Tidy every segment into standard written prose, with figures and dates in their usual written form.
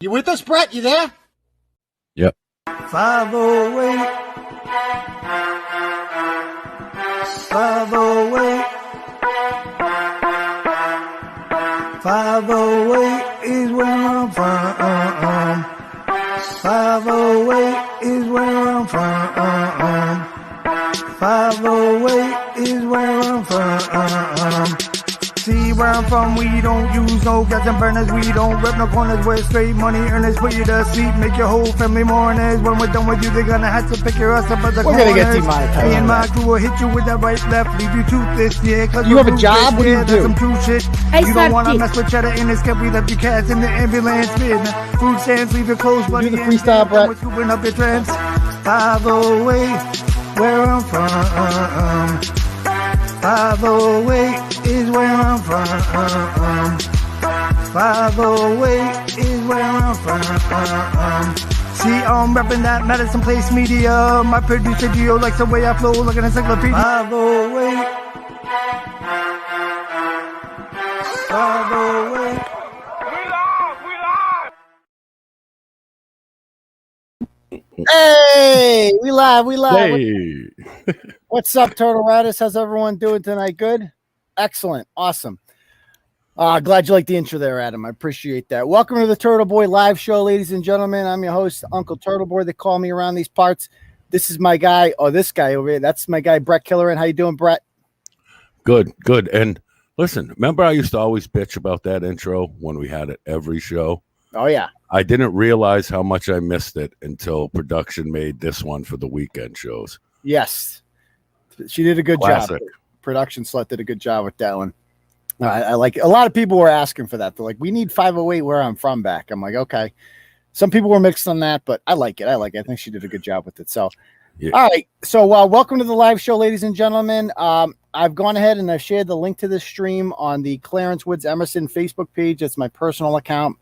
You with us, Bret? You there? Yep. 508. 508. 508 is where I'm from. 508 is where I'm from. 508 is where I'm from. See where I'm from, we don't use no gas and burners, we don't rep no corners, we're straight money earners, put you to sleep, make your whole family mourners. When we're done with you, they're gonna have to pick your ass up at the corners. We're gonna get demonetized. Me and my crew will hit you with that right left, leave you toothless, yeah. Cause you have a job? What do you do? That's some true shit. You don't wanna mess with cheddar in this cup, we left you cast in the ambulance bin. Food stands, leave your clothes, buddy. Do the freestyle, Bret. We're scooping up your trends. 508, where I'm from. 508 is where I'm from. 508 is where I'm from. See, I'm repping that Madison Place media. My producer Gio likes the way I flow like an encyclopedia. 508. 508. Hey, we live. Hey. What's up, Turtle Riders? How's everyone doing tonight? Good? Excellent. Awesome. Glad you liked the intro there, Adam. I appreciate that. Welcome to the Turtleboy live show, ladies and gentlemen. I'm your host, UncleTurtleboy. They call me around these parts. This is my guy, this guy over here. That's my guy, Bret Killoran. How you doing, Bret? Good. And listen, remember I used to always bitch about that intro when we had it every show? Oh, yeah. I didn't realize how much I missed it until production made this one for the weekend shows. Yes. She did a good Classic. job. Production slut did a good job with that one. I like a lot of people were asking for that. They're like, we need 508 where I'm from back. I'm like, okay. Some people were mixed on that, but I like it. I think she did a good job with it. So, yeah. All right. So, welcome to the live show, ladies and gentlemen. I've gone ahead and I've shared the link to this stream on the Clarence Woods Emerson Facebook page. It's my personal account.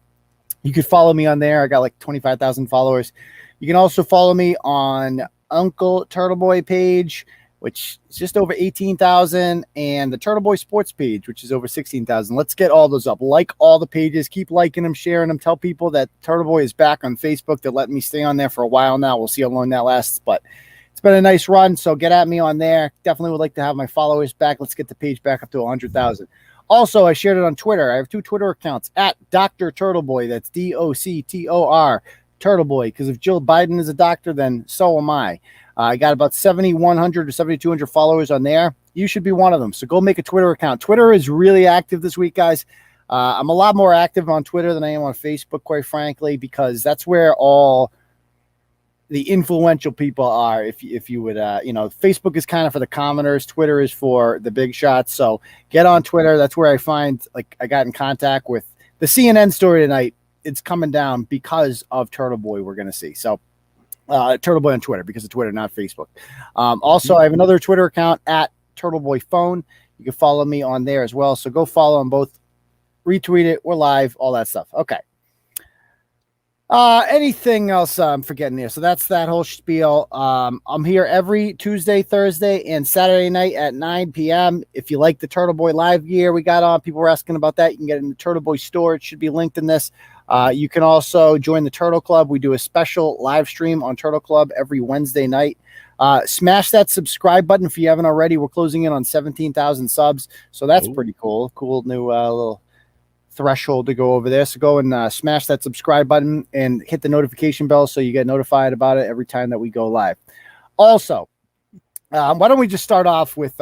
You could follow me on there. I got like 25,000 followers. You can also follow me on UncleTurtleboy page, which is just over 18,000, and the Turtleboy Sports page, which is over 16,000. Let's get all those up. Like all the pages. Keep liking them, sharing them. Tell people that Turtleboy is back on Facebook. They're letting me stay on there for a while now. We'll see how long that lasts, but it's been a nice run, so get at me on there. Definitely would like to have my followers back. Let's get the page back up to 100,000. Also, I shared it on Twitter. I have 2 Twitter accounts, at Dr. Turtleboy. That's DOCTOR, Turtleboy. Because if Jill Biden is a doctor, then so am I. I got about 7,100 or 7,200 followers on there. You should be one of them. So go make a Twitter account. Twitter is really active this week, guys. I'm a lot more active on Twitter than I am on Facebook, quite frankly, because that's where all the influential people are. If you would, Facebook is kind of for the commoners. Twitter is for the big shots. So get on Twitter. That's where I find, like, I got in contact with the CNN story tonight. It's coming down because of Turtleboy, we're going to see. So Turtleboy on Twitter, because of Twitter, not Facebook. Also, I have another Twitter account, at Turtleboy Phone. You can follow me on there as well. So go follow them both. Retweet it. We're live, all that stuff. Okay. Anything else I'm forgetting here? So that's that whole spiel. I'm here every Tuesday, Thursday, and Saturday night at 9 p.m. If you like the Turtleboy live gear we got on, people were asking about that. You can get it in the Turtleboy store. It should be linked in this. You can also join the Turtle Club. We do a special live stream on Turtle Club every Wednesday night. Smash that subscribe button if you haven't already. We're closing in on 17,000 subs, so that's pretty cool. Cool new little threshold to go over there. So go and smash that subscribe button and hit the notification bell so you get notified about it every time that we go live. Also, why don't we just start off with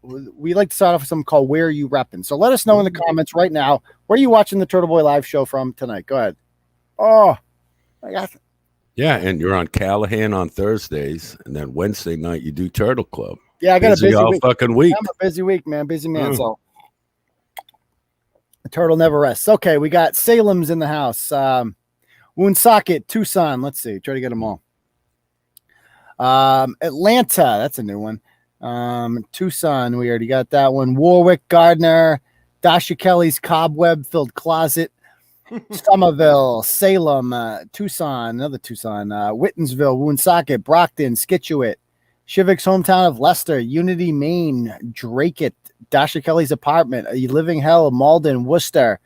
we like to start off with something called Where Are You Reppin'? So let us know in the comments right now, where are you watching the Turtleboy live show from tonight? Go ahead. Oh, I got it. Yeah, and you're on Callahan on Thursdays, and then Wednesday night you do Turtle Club. Yeah, I got a busy week. Fucking week. I'm a busy week, man. Busy man. So the turtle never rests. Okay, we got Salem's in the house. Woonsocket, Tucson. Let's see. Try to get them all. Atlanta. That's a new one. Tucson. We already got that one. Warwick, Gardner, Dasha Kelly's cobweb-filled closet. Somerville, Salem, Tucson, another Tucson, Whitensville, Woonsocket, Brockton, Scituate, Shivik's hometown of Leicester, Unity, Maine, Drakeit, Dasha Kelly's apartment, A Living Hell, Malden, Worcester,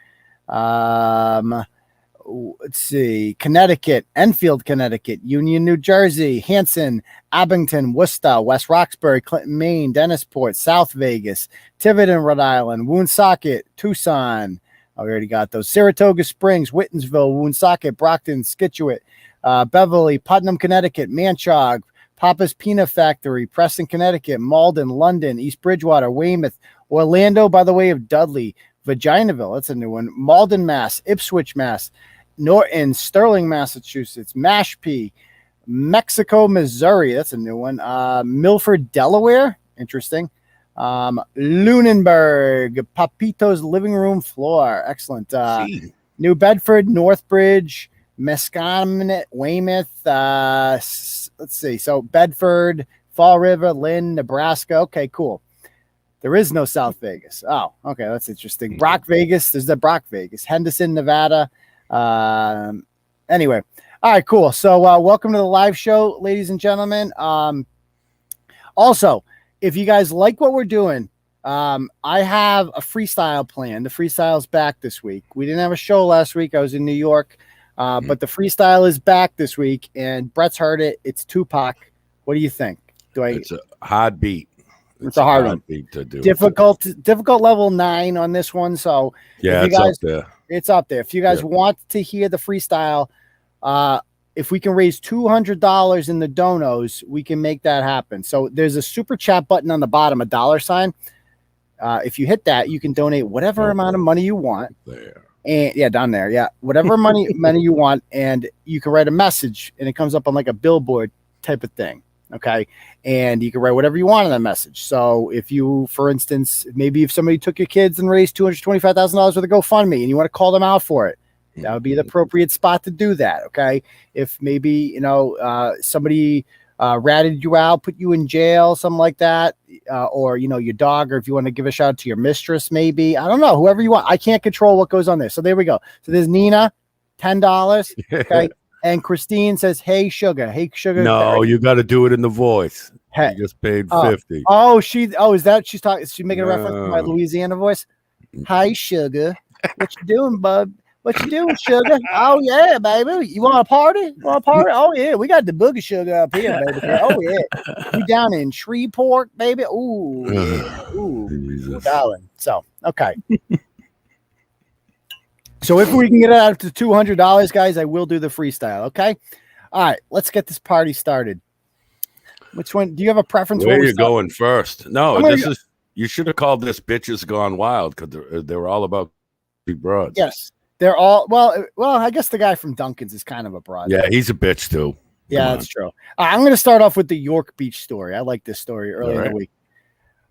Let's see, Connecticut, Enfield, Connecticut, Union, New Jersey, Hanson, Abington, Worcester, West Roxbury, Clinton, Maine, Dennisport, South Vegas, Tiverton, Rhode Island, Woonsocket, Tucson. Oh, we already got those. Saratoga Springs, Whitensville, Woonsocket, Brockton, Scituate, Beverly, Putnam, Connecticut, Manchog, Papa's Peanut Factory, Preston, Connecticut, Malden, London, East Bridgewater, Weymouth, Orlando by the way of Dudley, Vaginaville, that's a new one, Malden, Mass, Ipswich, Mass, Norton, Sterling, Massachusetts, Mashpee, Mexico, Missouri, that's a new one, Milford, Delaware, interesting, Lunenburg, Papito's living room floor, excellent, New Bedford, Northbridge, Mescaminette, Weymouth, let's see, so Bedford, Fall River, Lynn, Nebraska, okay, cool. There is no South Vegas. Oh, okay, that's interesting. Brock Vegas, there's the Brock Vegas, Henderson, Nevada. Anyway, all right, cool. So welcome to the live show, ladies and gentlemen. Also, if you guys like what we're doing, I have a freestyle plan. The freestyle's back this week. We didn't have a show last week. I was in New York, but the freestyle is back this week, and Bret's heard it. It's Tupac. What do you think? It's a hard beat. It's a hard one. To do. Difficult level 9 on this one. So yeah, it's up there. It's up there. If you guys want to hear the freestyle, if we can raise $200 in the donos, we can make that happen. So there's a super chat button on the bottom, a $sign. If you hit that, you can donate whatever amount of money you want. There. And yeah, down there. Yeah. Whatever money you want. And you can write a message and it comes up on like a billboard type of thing. Okay. And you can write whatever you want in that message. So if you, for instance, maybe if somebody took your kids and raised $225,000 worth of GoFundMe and you want to call them out for it, that would be the appropriate spot to do that. Okay. If maybe, somebody ratted you out, put you in jail, something like that, or, your dog, or if you want to give a shout out to your mistress, maybe, I don't know, whoever you want. I can't control what goes on there. So there we go. So there's Nina, $10. Okay. And Christine says, "Hey, sugar. Hey, sugar." No, you got to do it in the voice. Hey. You just paid 50. Is that she's talking? Is she making a reference to my Louisiana voice? Hi, sugar. What you doing, bub? What you doing, sugar? Oh yeah, baby. You want a party? Oh yeah, we got the boogie sugar up here, baby. Oh yeah, we down in Shreveport, baby. Ooh, yeah. Ooh, darling. So okay. So if we can get it out to $200, guys, I will do the freestyle. Okay. All right. Let's get this party started. Which one? Do you have a preference? Where are you going first? No, you should have called this "Bitches Gone Wild" because they're all about big broads. Yes, they're all. Well, I guess the guy from Dunkin's is kind of a broad. Yeah, he's a bitch too. Yeah, that's true. I'm going to start off with the York Beach story. I like this story earlier in the week.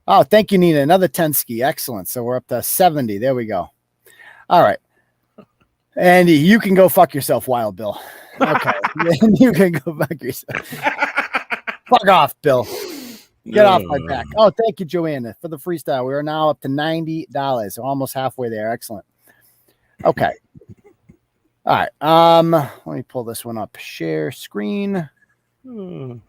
Oh, thank you, Nina. Another 10 ski. Excellent. So we're up to 70. There we go. All right. Andy, you can go fuck yourself, Wild Bill. Okay. You can go fuck yourself. Fuck off, Bill. Get off my back. Oh, thank you, Joanna, for the freestyle. We are now up to $90. So almost halfway there. Excellent. Okay. All right. Let me pull this one up. Share screen. You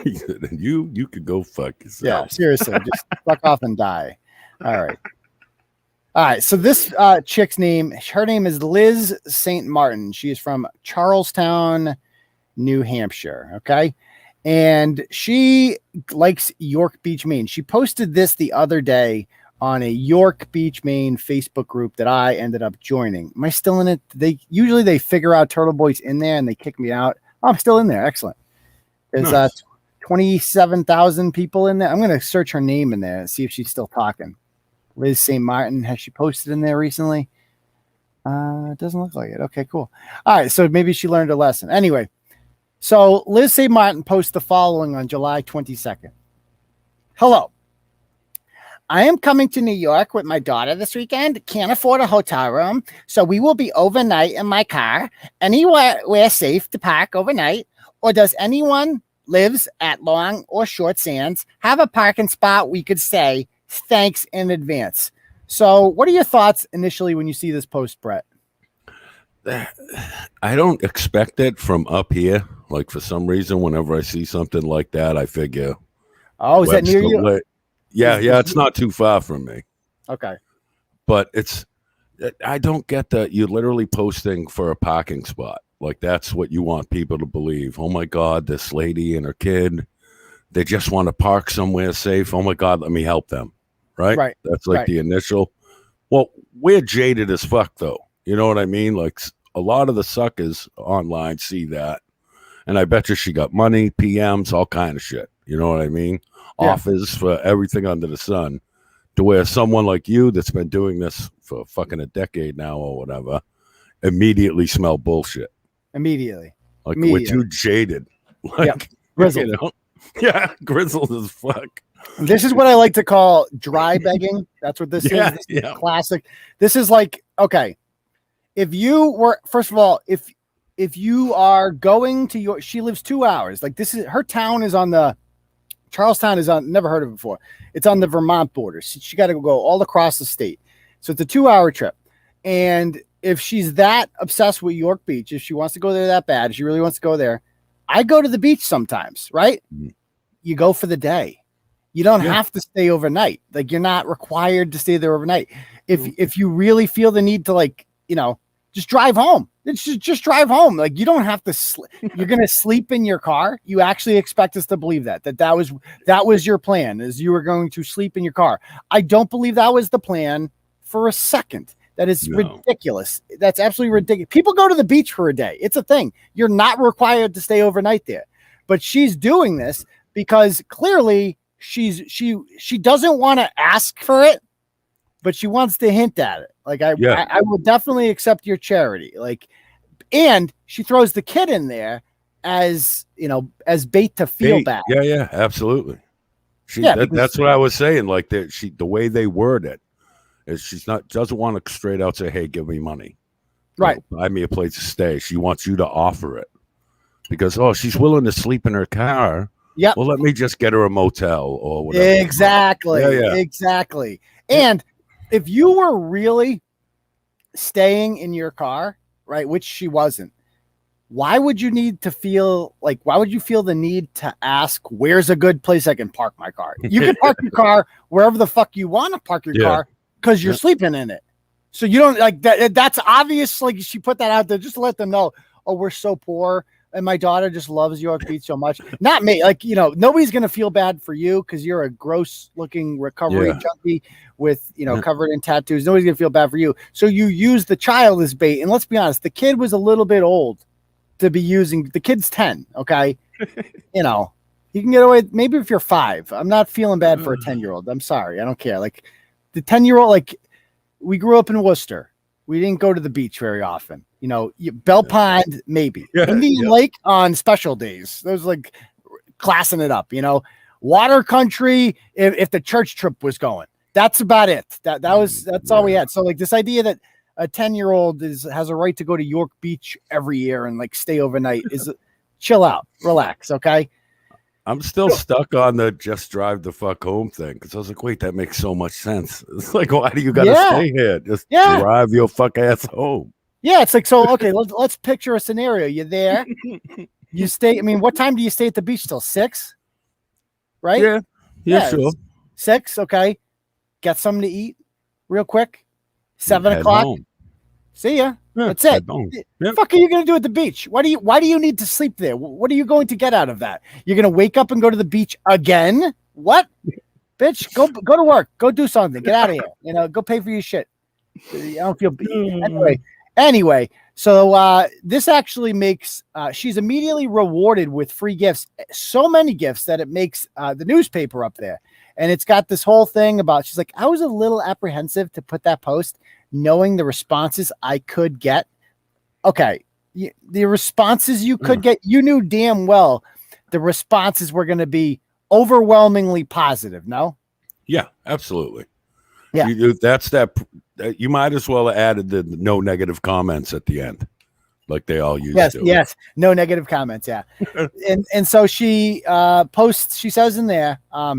could go fuck yourself. Yeah, seriously. Just fuck off and die. All right. All right, so this chick's name, her name is Liz St. Martin. She is from Charlestown, New Hampshire, okay? And she likes York Beach, Maine. She posted this the other day on a York Beach, Maine Facebook group that I ended up joining. Am I still in it? They figure out Turtleboy's in there and they kick me out. Oh, I'm still in there. Excellent. There's 27,000 people in there. I'm going to search her name in there and see if she's still talking. Liz St. Martin, has she posted in there recently? It doesn't look like it. Okay, cool. All right, so maybe she learned a lesson. Anyway, so Liz St. Martin posts the following on July 22nd. Hello. I am coming to New York with my daughter this weekend. Can't afford a hotel room, so we will be overnight in my car. Anywhere safe to park overnight? Or does anyone lives at Long or Short Sands have a parking spot we could stay? Thanks in advance. So what are your thoughts initially when you see this post, Bret? I don't expect it from up here. Like for some reason, whenever I see something like that, I figure. Oh, is that near you? Yeah, it's not too far from me. Okay. But it's I don't get that. You're literally posting for a parking spot. Like, that's what you want people to believe. Oh my God, this lady and her kid, they just want to park somewhere safe. Oh my God, let me help them. Right? Right. That's like Right. the initial. Well, we're jaded as fuck, though. You know what I mean? Like, a lot of the suckers online see that. And I bet you she got money, PMs, all kind of shit. You know what I mean? Yeah. Offers for everything under the sun. To where someone like you that's been doing this for fucking a decade now or whatever immediately smell bullshit. Immediately. Like, we're too jaded. Like, Yep. Grizzled. You know? Yeah, grizzled as fuck. This is what I like to call dry begging. That's what this is. This is classic. This is like, okay, if you were, first of all, if you are going to she lives 2 hours. Like, this is, her town is on the, Charlestown is on, never heard of it before. It's on the Vermont border. So she got to go all across the state. So it's a 2-hour trip. And if she's that obsessed with York Beach, if she wants to go there that bad, if she really wants to go there, I go to the beach sometimes, right? You go for the day. You don't have to stay overnight. Like, you're not required to stay there overnight. If you really feel the need to, like, you know, just drive home. It's just drive home. Like, you don't have to. You're gonna sleep in your car. You actually expect us to believe that was your plan, is you were going to sleep in your car. I don't believe that was the plan for a second. That is ridiculous. That's absolutely ridiculous. People go to the beach for a day. It's a thing. You're not required to stay overnight there. But she's doing this because clearly she doesn't want to ask for it, but she wants to hint at it. Like, I will definitely accept your charity. Like, and she throws the kid in there as, you know, as bait to feel bad. Yeah, absolutely. That's what I was saying. Like, the way they word it is she's doesn't want to straight out say, "Hey, give me money, right? Buy me a place to stay." She wants you to offer it because, oh, she's willing to sleep in her car. Yeah. Well, let me just get her a motel or whatever. Exactly. Yeah. Exactly. And if you were really staying in your car, right, which she wasn't, why would you feel the need to ask, where's a good place I can park my car? You can park your car wherever the fuck you want to park your car because you're sleeping in it. So you don't like that. That's obvious. Like, she put that out there just to let them know, oh, we're so poor. And my daughter just loves York Beach so much. Not me. Like, you know, nobody's going to feel bad for you because you're a gross looking recovery junkie with, you know, covered in tattoos. Nobody's going to feel bad for you. So you use the child as bait. And let's be honest, the kid was a little bit old to be using. The kid's 10. Okay. You know, you can get away. Maybe if you're 5, I'm not feeling bad for a 10-year-old. I'm sorry. I don't care. Like, the 10-year-old, like, we grew up in Worcester. We didn't go to the beach very often. You know, Bell Pond, maybe. Indian Lake on special days. Those, like, classing it up, you know. Water country if the church trip was going. That's about it. That's all we had. So, like, this idea that a 10-year-old has a right to go to York Beach every year and, like, stay overnight is chill out, relax, okay? I'm still stuck on the just drive the fuck home thing because I was like, wait, that makes so much sense. It's like, why do you got to stay here? Just drive your fuck ass home. Yeah, it's like, so, okay, let's picture a scenario. You're there. You stay. I mean, what time do you stay at the beach till? 6? Right? Yeah, sure. 6, okay. Get something to eat real quick. 7 o'clock. Home. See ya. That's it. What fuck are you gonna do at the beach? Why do you need to sleep there? What are you going to get out of that? You're gonna wake up and go to the beach again? What? Bitch, go to work. Go do something. Get out of here. You know, go pay for your shit. I don't feel anyway. So this actually makes she's immediately rewarded with free gifts. So many gifts that it makes the newspaper up there. And it's got this whole thing about, she's like, I was a little apprehensive to put that post, knowing the responses I could get. Okay. The responses you could get, you knew damn well the responses were going to be overwhelmingly positive. No? Yeah, absolutely. Yeah. You might as well have added the no negative comments at the end, like they all used to. Yes. No negative comments. Yeah. and so she posts, she says in there, I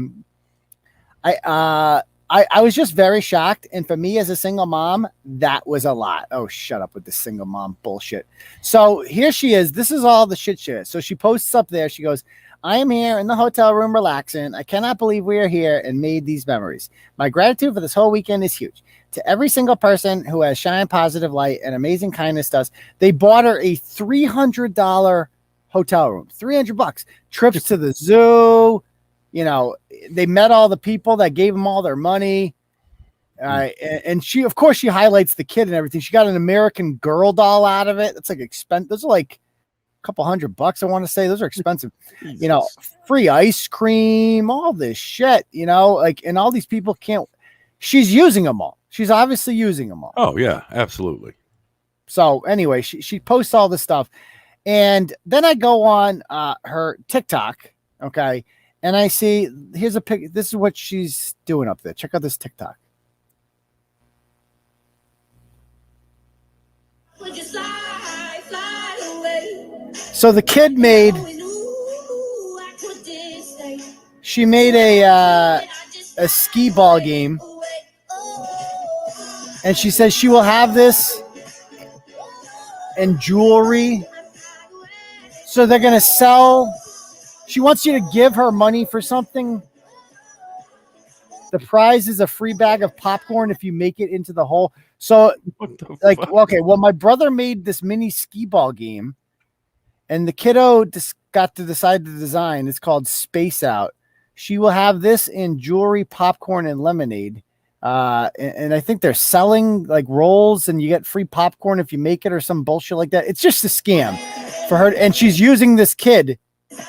was just very shocked. And for me as a single mom, that was a lot. Oh, shut up with the single mom bullshit. So here she is. This is all the shit. So she posts up there. She goes, I am here in the hotel room relaxing. I cannot believe we are here and made these memories. My gratitude for this whole weekend is huge. To every single person who has shined positive light and amazing kindness to us, they bought her a $300 hotel room, $300, trips to the zoo. You know, they met all the people that gave them all their money. And she, of course, she highlights the kid and everything. She got an American Girl doll out of it. It's like expensive. Those are like a couple $100, I want to say. Those are expensive. You know, free ice cream, all this shit, you know, like, and all these people can't, she's using them all. She's obviously using them all. Oh, yeah, absolutely. So anyway, she posts all this stuff. And then I go on her TikTok, okay, and I see, here's a pic. This is what she's doing up there. Check out this TikTok. So the kid made, she made a skee ball game, and she says she will have this and jewelry. So they're gonna sell. She wants you to give her money for something. The prize is a free bag of popcorn if you make it into the hole. So, like, okay, well, my brother made this mini skee ball game, and the kiddo got to decide the design. It's called Space Out. She will have this in jewelry, popcorn, and lemonade. And I think they're selling like rolls, and you get free popcorn if you make it, or some bullshit like that. It's just a scam for her, and she's using this kid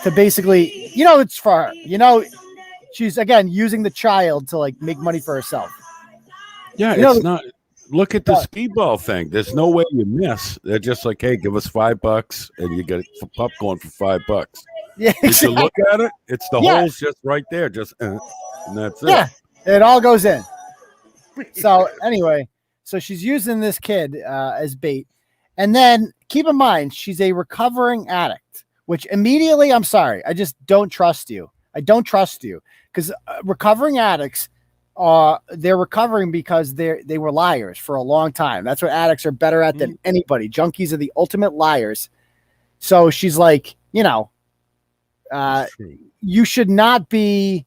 to basically, you know, it's for her. You know, she's again using the child to like make money for herself. Yeah, you know, it's not. Look at the skee ball thing. There's no way you miss. They're just like, hey, give us $5 and you get popcorn for $5. Yeah, if you look at it, it's the holes just right there. Just and that's it. Yeah, it all goes in. So anyway, so she's using this kid as bait. And then keep in mind, she's a recovering addict, which immediately, I'm sorry, I just don't trust you. I don't trust you because recovering addicts, they're recovering because they were liars for a long time. That's what addicts are better at than anybody. Junkies are the ultimate liars. So she's like, you know, you should not be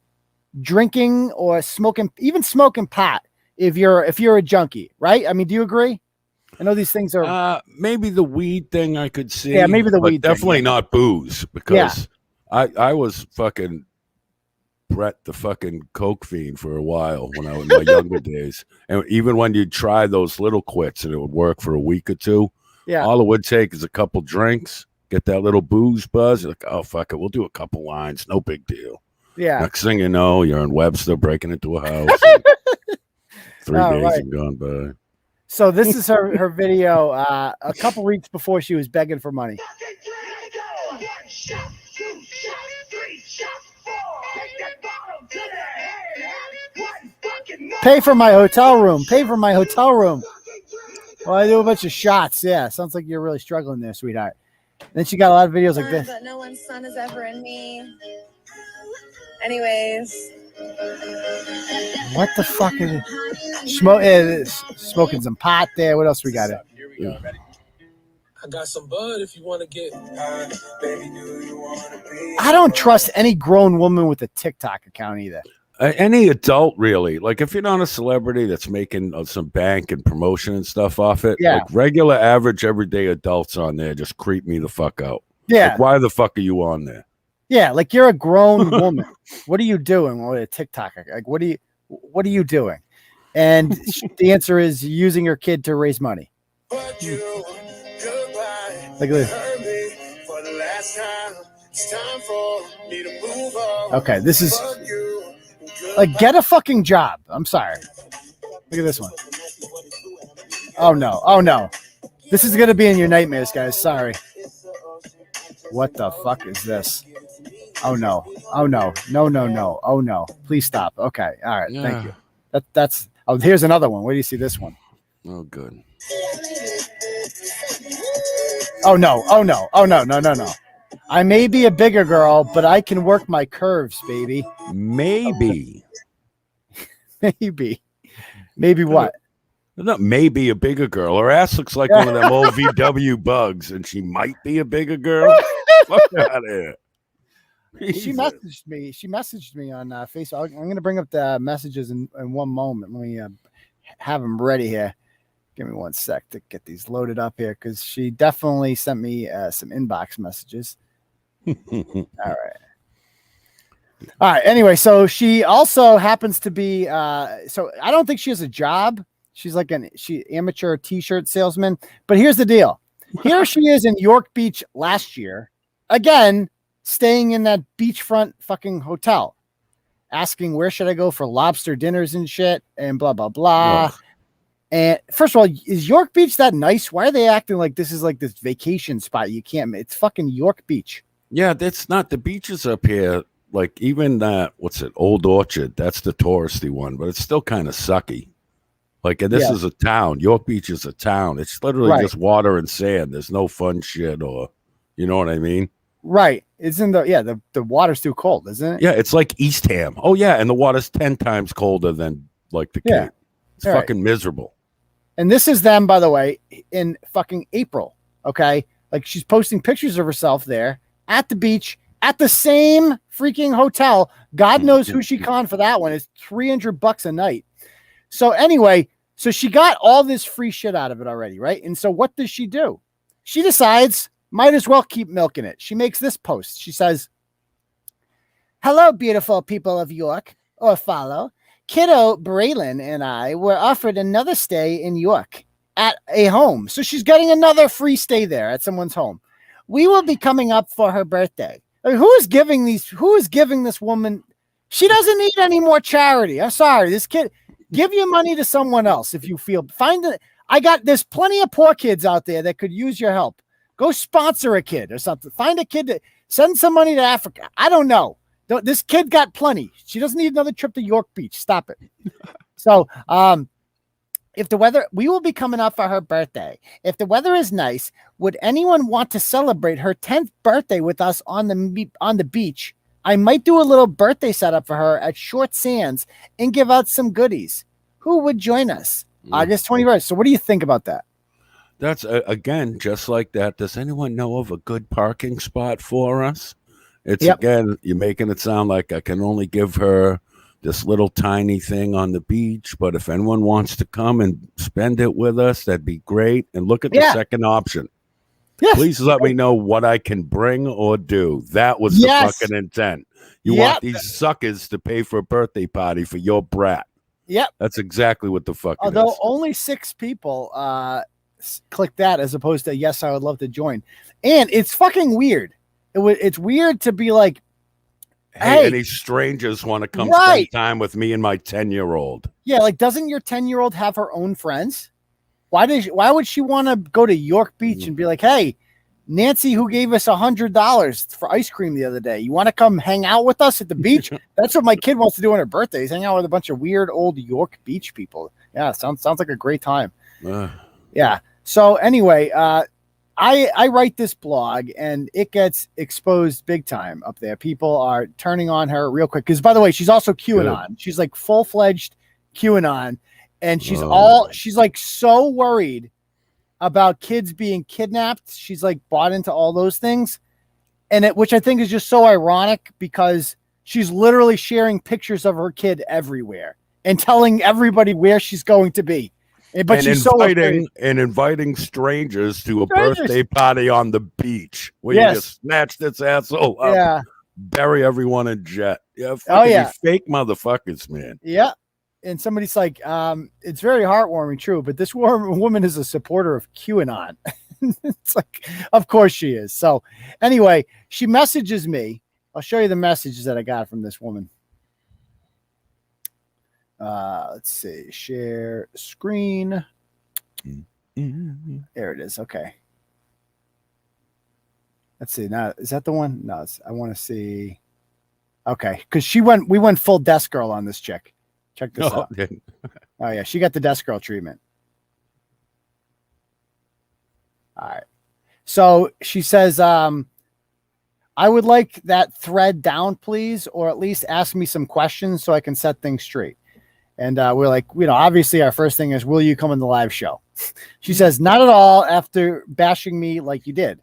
drinking or smoking, even smoking pot if you're a junkie, right? I mean, do you agree? I know these things are maybe the weed thing I could see. Yeah, maybe the weed definitely thing. Not booze because I was fucking Bret the fucking coke fiend for a while when I was in my younger days. And even when you try those little quits and it would work for a week or two, all it would take is a couple drinks, get that little booze buzz. You're like, oh, fuck it. We'll do a couple lines. No big deal. Yeah. Next thing you know, you're in Webster breaking into a house. 3 days have gone by. So this is her video a couple weeks before she was begging for money. Pay for my hotel room. Pay for my hotel room. Well, I do a bunch of shots. Yeah, sounds like you're really struggling there, sweetheart. And then she got a lot of videos like this. But no one's son is ever in me. Anyways. What the fuck is it? Smoking some pot there. What else we got? Here we go. Ready? I got some bud if you want to get. Baby, do you want to be? I don't trust any grown woman with a TikTok account either. Any adult, really. Like, if you're not a celebrity that's making some bank and promotion and stuff off it, like regular, average, everyday adults on there just creep me the fuck out. Yeah. Like, why the fuck are you on there? Yeah, like you're a grown woman. What are you doing with a TikTok? Like, what are you doing? And the answer is using your kid to raise money. Look at this. Okay, this is like, get a fucking job. I'm sorry. Look at this one. Oh no. Oh no. This is gonna be in your nightmares, guys. Sorry. What the fuck is this? Oh no. Oh no. No, no, no. Oh no. Please stop. Okay. All right. Thank you. That's here's another one. Where do you see this one? Oh, good. Oh no. Oh no. Oh no. No, no, no. I may be a bigger girl, but I can work my curves, baby. Maybe. Maybe what? Not maybe a bigger girl. Her ass looks like one of them old VW bugs, and she might be a bigger girl. Fuck out of here. She messaged me on Facebook. I'm going to bring up the messages in one moment. Let me have them ready here. Give me 1 sec to get these loaded up here, because she definitely sent me some inbox messages. All right. Anyway, she also happens to be. So I don't think she has a job. She's like she amateur T-shirt salesman. But here's the deal. Here she is in York Beach last year, again staying in that beachfront fucking hotel, asking where should I go for lobster dinners and shit and blah blah blah. Ugh. And first of all, is York Beach that nice? Why are they acting like this is like this vacation spot? You can't. It's fucking York Beach. Yeah, that's not the beaches up here. Like even that, what's it, Old Orchard? That's the touristy one, but it's still kind of sucky. Like this is a town. York Beach is a town. It's literally just water and sand. There's no fun shit, or you know what I mean? Right. It's in the water's too cold, isn't it? Yeah, it's like Eastham. Oh yeah, and the water's 10 times colder than like the Cape. It's fucking miserable. And this is them, by the way, in fucking April. Okay, like she's posting pictures of herself there at the beach at the same freaking hotel. God knows who she conned for that one. It's $300 a night. So anyway, so she got all this free shit out of it already, right? And so what does she do? She decides, might as well keep milking it. She makes this post. She says, "Hello, beautiful people of York, or follow. Kiddo Braylon and I were offered another stay in York at a home." So she's getting another free stay there at someone's home. "We will be coming up for her birthday." I mean, who is giving this woman? She doesn't need any more charity. I'm sorry. This kid, give your money to someone else if you feel. There's plenty of poor kids out there that could use your help. Go sponsor a kid or something. Find a kid to send some money to Africa. I don't know. This kid got plenty. She doesn't need another trip to York Beach. Stop it. So, if the weather, we will be coming up for her birthday. If the weather is nice, would anyone want to celebrate her 10th birthday with us on the beach? I might do a little birthday setup for her at Short Sands and give out some goodies. Who would join us? August 21st. So what do you think about that? That's, again, just like that. Does anyone know of a good parking spot for us? It's again, you're making it sound like I can only give her this little tiny thing on the beach, but if anyone wants to come and spend it with us, that'd be great. And look at the second option. Yes. Please let me know what I can bring or do. That was the fucking intent. You want these suckers to pay for a birthday party for your brat. Yep. That's exactly what the fuck it is. Although only 6 people click that as opposed to yes, I would love to join. And it's fucking weird. It's weird to be like, hey, any strangers want to come spend time with me and my 10-year-old? Yeah, like doesn't your 10-year-old have her own friends? Why would she want to go to York Beach and be like, hey, Nancy, who gave us $100 for ice cream the other day, you want to come hang out with us at the beach? That's what my kid wants to do on her birthday, is hang out with a bunch of weird old York Beach people. Yeah, sounds like a great time. Yeah. So anyway, I write this blog and it gets exposed big time up there. People are turning on her real quick. Because by the way, she's also QAnon. Good. She's like full-fledged QAnon. And she's like so worried about kids being kidnapped. She's like bought into all those things. And which I think is just so ironic because she's literally sharing pictures of her kid everywhere and telling everybody where she's going to be. But she's inviting strangers to a birthday party on the beach where you just snatch this asshole up, bury everyone in jet. Yeah, fake motherfuckers, man. Yeah, and somebody's like, it's very heartwarming, true, but this woman is a supporter of QAnon. It's like, of course she is. So anyway, she messages me. I'll show you the messages that I got from this woman. Let's see, share screen. There it is. Okay. Let's see. Now, is that the one? No, I want to see. Okay. Cause we went full desk girl on this chick. Check this out. Oh yeah. She got the desk girl treatment. All right. So she says, I would like that thread down, please, or at least ask me some questions so I can set things straight. And we're like, obviously our first thing is, will you come on the live show? She says, not at all after bashing me like you did.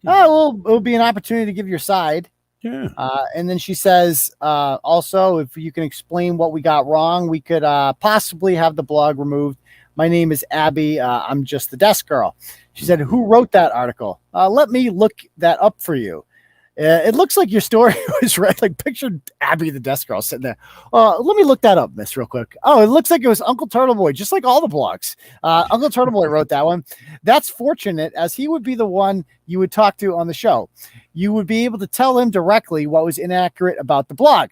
Oh, well, it'll be an opportunity to give your side. Yeah. And then she says, also, if you can explain what we got wrong, we could possibly have the blog removed. My name is Abby. I'm just the desk girl. She said, who wrote that article? Let me look that up for you. It looks like your story was right. Like, picture Abby, the desk girl, sitting there. Let me look that up, miss, real quick. Oh, it looks like it was Uncle Turtleboy, just like all the blogs. Uncle Turtleboy wrote that one. That's fortunate, as he would be the one you would talk to on the show. You would be able to tell him directly what was inaccurate about the blog.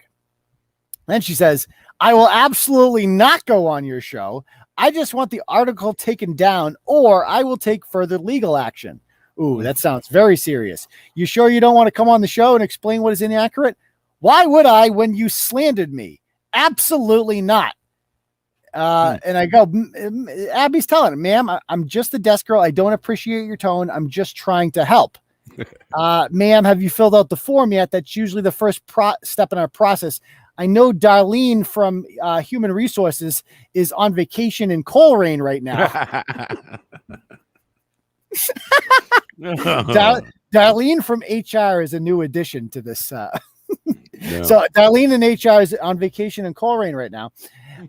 Then she says, I will absolutely not go on your show. I just want the article taken down, or I will take further legal action. Ooh, that sounds very serious. You sure you don't want to come on the show and explain what is inaccurate? Why would I when you slandered me? Absolutely not. And I go, Abby's telling him, ma'am, I'm just a desk girl. I don't appreciate your tone. I'm just trying to help. Ma'am, have you filled out the form yet? That's usually the first step in our process. I know Darlene from Human Resources is on vacation in Coleraine right now. Darlene from HR is a new addition to this. So Darlene in HR is on vacation in Coleraine right now.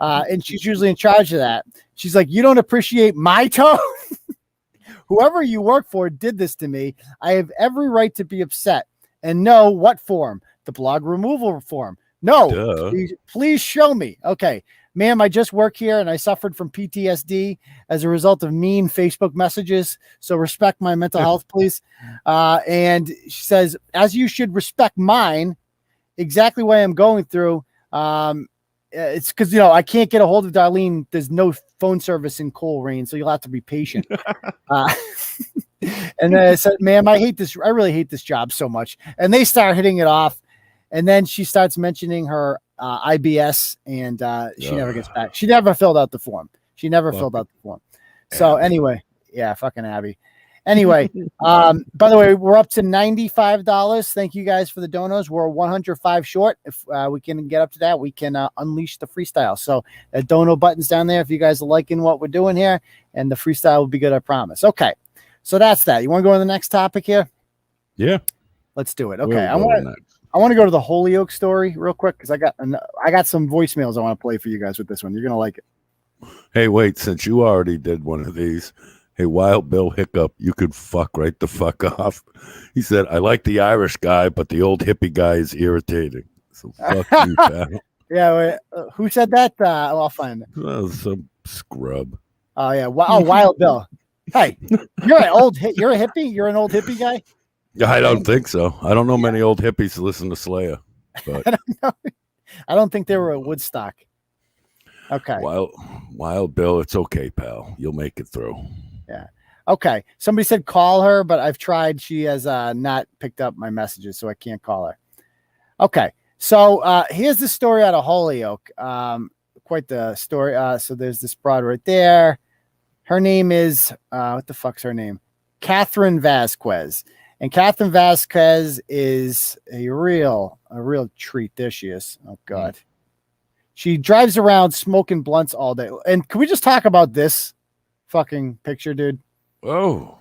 And she's usually in charge of that. She's like, you don't appreciate my tone? Whoever you work for did this to me. I have every right to be upset. And no, what form? The blog removal form. No, please show me. Okay, ma'am, I just work here and I suffered from PTSD as a result of mean Facebook messages. So respect my mental health, please. And she says, as you should respect mine, exactly what I'm going through. It's because, I can't get a hold of Darlene. There's no phone service in Coleraine, so you'll have to be patient. And then I said, ma'am, I hate this. I really hate this job so much. And they start hitting it off. And then she starts mentioning her IBS, and she never gets back. She never filled out the form. So anyway, yeah, fucking Abby. Anyway, by the way, we're up to $95. Thank you guys for the donos. We're 105 short. If we can get up to that, we can unleash the freestyle. So the dono button's down there if you guys are liking what we're doing here, and the freestyle will be good, I promise. Okay, so that's that. You want to go to the next topic here? Yeah. Let's do it. Okay, I want to go to the Holyoke story real quick because I got some voicemails I want to play for you guys with this one. You're going to like it. Hey, wait, since you already did one of these, hey, Wild Bill Hiccup, you could fuck right the fuck off. He said, I like the Irish guy, but the old hippie guy is irritating. So fuck you, pal. Yeah, wait, who said that? I'll find it. Some scrub. Oh, yeah. Wild Bill. Hey, you're an hippie? You're an old hippie guy? I don't think so. I don't know many old hippies who listen to Slayer. But I don't think they were at Woodstock. Okay. Wild Bill, it's okay, pal. You'll make it through. Yeah. Okay. Somebody said call her, but I've tried. She has not picked up my messages, so I can't call her. Okay. So here's the story out of Holyoke. Quite the story. So there's this broad right there. Her name is what the fuck's her name? Katherine Vazquez. And Katherine Vazquez is a real treat. There she is. Oh God. She drives around smoking blunts all day. And can we just talk about this fucking picture, dude? Oh,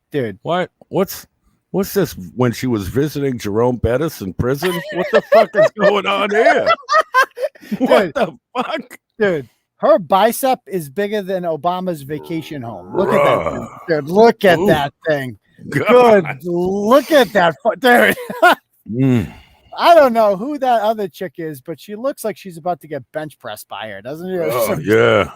dude. What? What's this? When she was visiting Jerome Bettis in prison? What the fuck is going on here? What the fuck? Dude, her bicep is bigger than Obama's vacation home. Look at that thing. Dude, look at that thing. Good. Look at that, dude. I don't know who that other chick is, but she looks like she's about to get bench pressed by her, doesn't she? Oh, yeah.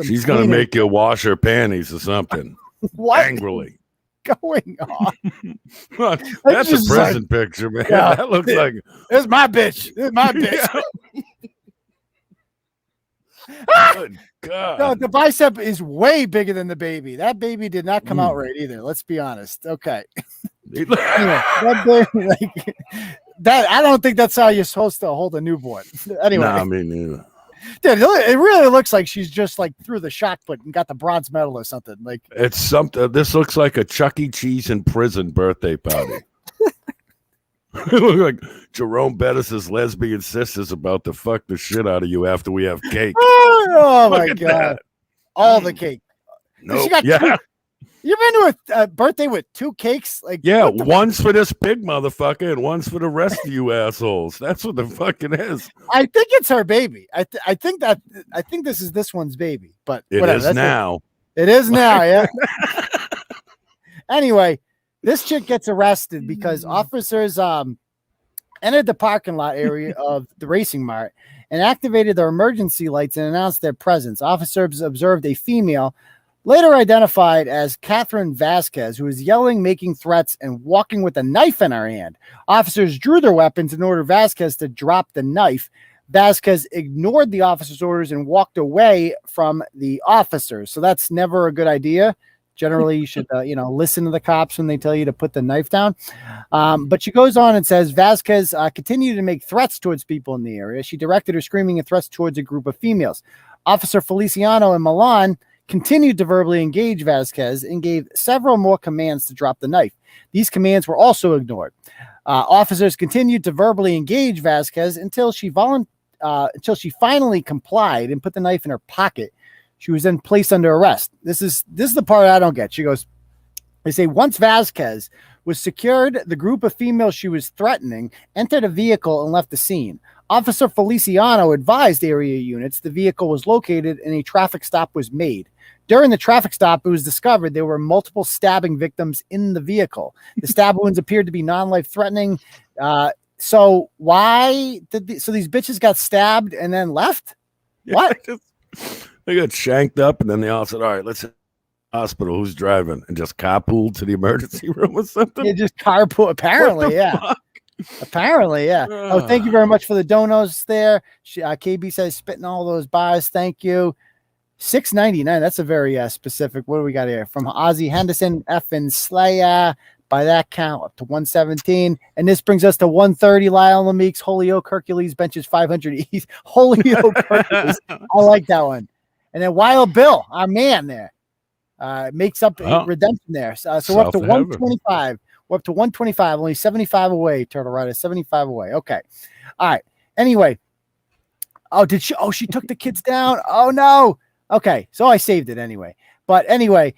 She's going to make you wash her panties or something. What? Angrily. Going on? That's a prison picture, man. Yeah, that looks like. This is my bitch. This is my bitch. Good God. No, the bicep is way bigger than the baby. That baby did not come out right either. Let's be honest. Okay. Anyway, that baby, that I don't think that's how you're supposed to hold a newborn. Anyway, nah, me neither. Dude, it really looks like she's just like threw the shot put and got the bronze medal or something. Like it's something. This looks like a Chuck E. Cheese in prison birthday party. It looks like Jerome Bettis' lesbian sister's about to fuck the shit out of you after we have cake. Oh my God. That. All the cake. Nope. You've been to a birthday with 2 cakes? Like, Yeah, what the- one's for this pig motherfucker and one's for the rest of you assholes. That's what the fucking is. I think it's her baby. I think this is this one's baby, but It whatever. is That's now. It is now, yeah. Anyway, this chick gets arrested because officers entered the parking lot area of the racing mart and activated their emergency lights and announced their presence. Officers observed a female, later identified as Katherine Vazquez, who was yelling, making threats, and walking with a knife in her hand. Officers drew their weapons and ordered Vazquez to drop the knife. Vazquez ignored the officer's orders and walked away from the officers. So that's never a good idea. Generally, you should, listen to the cops when they tell you to put the knife down. But she goes on and says, Vazquez continued to make threats towards people in the area. She directed her screaming and threats towards a group of females. Officer Feliciano and Milan continued to verbally engage Vazquez and gave several more commands to drop the knife. These commands were also ignored. Officers continued to verbally engage Vazquez until she finally complied and put the knife in her pocket. She was then placed under arrest. This is the part I don't get. She goes, they say once Vazquez was secured, the group of females she was threatening entered a vehicle and left the scene. Officer Feliciano advised area units the vehicle was located and a traffic stop was made. During the traffic stop, it was discovered there were multiple stabbing victims in the vehicle. The stab wounds appeared to be non-life threatening. So why did these bitches got stabbed and then left? What? They got shanked up and then they all said, all right, let's hit the hospital. Who's driving? And just carpooled to the emergency room or something? Yeah, just carpool. Apparently, yeah. Fuck? Apparently, yeah. Oh, thank you very much for the donos there. KB says spitting all those bars. Thank you. $6.99. That's a very specific. What do we got here? From Ozzy Henderson, Effin Slayer. By that count, up to 117. And this brings us to 130. Lyle Lameeks, Holyoke Hercules benches 500 East. Holyoke Hercules. I like that one. And then Wild Bill, our man there, makes up redemption there. So we're up to 125. We're up to 125, only 75 away, Turtle Rider, 75 away. Okay. All right. Anyway. Oh, she took the kids down? Oh, no. Okay. So I saved it anyway. But anyway,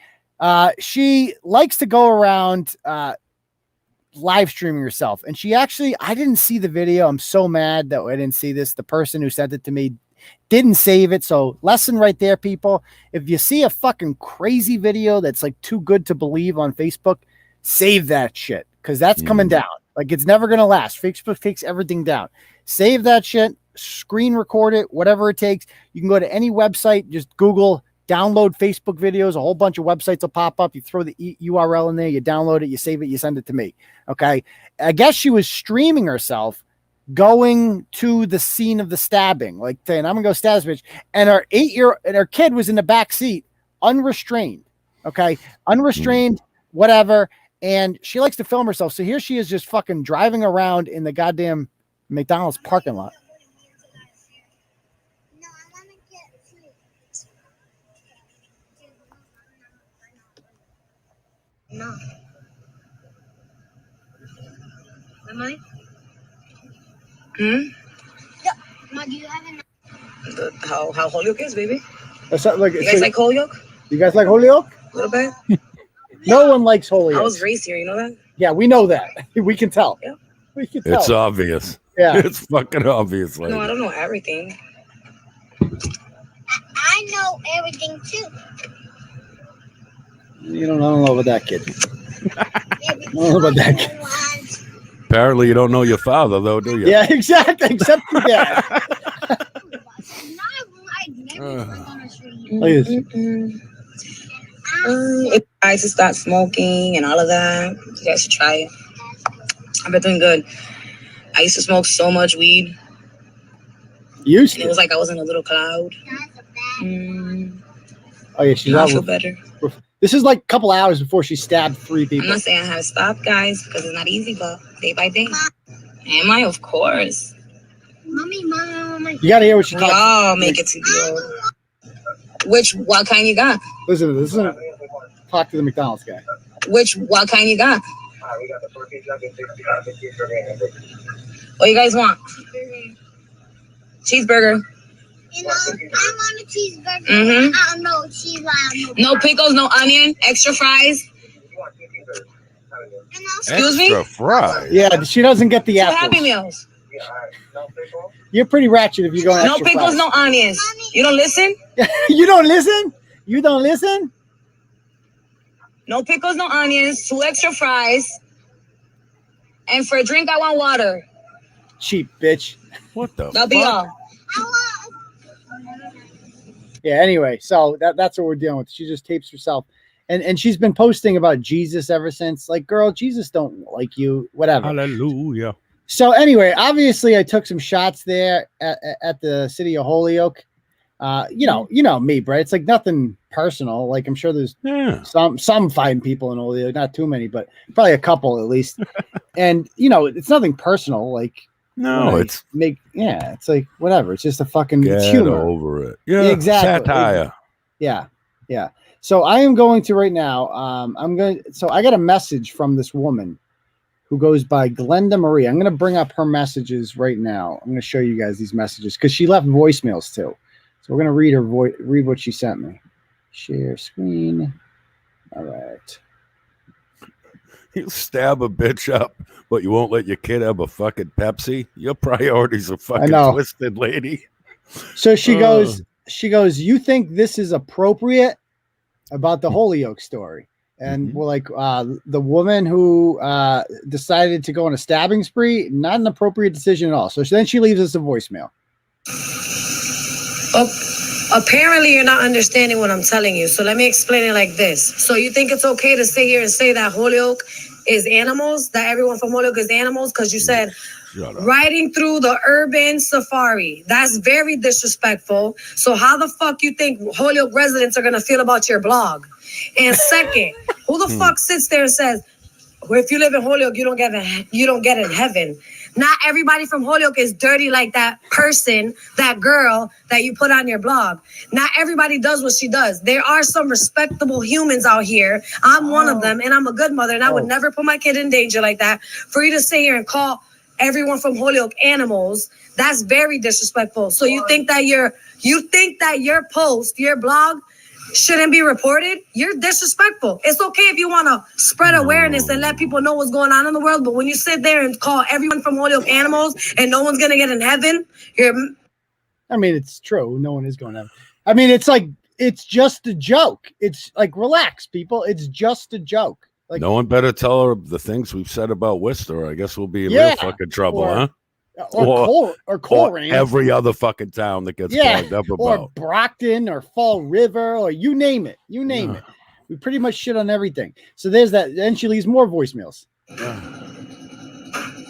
she likes to go around live streaming herself. And she actually, I didn't see the video. I'm so mad that I didn't see this. The person who sent it to me didn't save it. So lesson right there, people. If you see a fucking crazy video that's like too good to believe on Facebook, save that shit, because that's coming down. Like, it's never going to last. Facebook takes everything down. Save that shit, screen record it, whatever it takes. You can go to any website, just Google, download Facebook videos. A whole bunch of websites will pop up. You throw the URL in there, you download it, you save it, you send it to me. Okay. I guess she was streaming herself going to the scene of the stabbing, like saying, I'm going to go stab this bitch. And her 8-year-old and her kid was in the back seat, unrestrained. Okay. Unrestrained, whatever. And she likes to film herself. So here she is just fucking driving around in the goddamn McDonald's parking lot. No, I want to get food. No. Am I? Yeah. Ma, do you have enough? How Holyoke is, baby. That's not like, You guys like Holyoke? You guys like Holyoke? A little bit. No one likes Holyoke. I was raised here, you know that? Yeah, we know that. We can tell. Yeah. We can tell. It's obvious. Yeah. It's fucking obvious. No, I don't know everything. I know everything too. I don't know about that kid. Yeah, I don't know about that kid. Apparently you don't know your father, though, do you? Yeah, exactly. Except your dad. Look at this. It's nice to start smoking and all of that. You guys should try it. I've been doing good. I used to smoke so much weed. Used And it to. was like I was in a little cloud. Oh yeah, she's I out. feel better. This is like a couple hours before she stabbed 3 I'm people. not saying I have to stop, guys, because it's not easy, but day by day. Am I? Of course. Mommy. You gotta hear what she We talks. all make it to the what kind you got? Listen to this. Listen. Talk to the McDonald's guy. What kind you got? What you guys want? Cheeseburger. You know, I want a cheeseburger. Mhm. I don't know cheese. No pickles, no onion, extra fries. Excuse me? Extra fries. Yeah, she doesn't get the Two apples. Happy Meals. You're pretty ratchet if you go. No pickles, no onions. You don't listen? You don't listen? You don't listen? No pickles, no onions, 2 extra fries. And for a drink, I want water. Cheap bitch. What the That'll be all. Yeah, anyway, so that's what we're dealing with. She just tapes herself. And she's been posting about Jesus ever since. Like, girl, Jesus don't like you, whatever. Hallelujah. So anyway, obviously I took some shots there at the city of Holyoke. You know me, Brett. It's like nothing personal. Like I'm sure there's some fine people in Holyoke, not too many, but probably a couple at least. And it's nothing personal. Like it's like whatever. It's just a fucking humor. Over it. Yeah, exactly. Satire. Yeah. So I am going to right now. So I got a message from this woman who goes by Glenda Marie. I'm going to bring up her messages right now. I'm going to show you guys these messages because she left voicemails too. So we're going to read what she sent me. Share screen. All right. You stab a bitch up, but you won't let your kid have a fucking Pepsi. Your priorities are fucking twisted, lady. So she goes, you think this is appropriate about the Holyoke story? And we're like, the woman who decided to go on a stabbing spree, not an appropriate decision at all. So then she leaves us a voicemail. Apparently you're not understanding what I'm telling you. So let me explain it like this. So you think it's okay to sit here and say that Holyoke is animals, that everyone from Holyoke is animals? Because you said riding through the urban safari. That's very disrespectful. So how the fuck you think Holyoke residents are going to feel about your blog? And second, who the fuck sits there and says, well, if you live in Holyoke, you don't get in heaven? Not everybody from Holyoke is dirty like that person, that girl that you put on your blog. Not everybody does what she does. There are some respectable humans out here. I'm one of them, and I'm a good mother, and I would never put my kid in danger like that. For you to sit here and call everyone from Holyoke animals, that's very disrespectful. So you think that your post, your blog, shouldn't be reported? You're disrespectful. It's okay if you want to spread awareness and let people know what's going on in the world, but when you sit there and call everyone from Holyoke animals and no one's going to get in heaven, I mean, it's true. No one is going to heaven. I mean, it's like, it's just a joke. It's like, relax, people. It's just a joke. Like, no one better tell her the things we've said about Worcester. I guess we'll be in real fucking trouble, huh? Or Coleraine. Every other fucking town that gets plugged up about. Or Brockton or Fall River or you name it. You name it. We pretty much shit on everything. So there's that. Then she leaves more voicemails.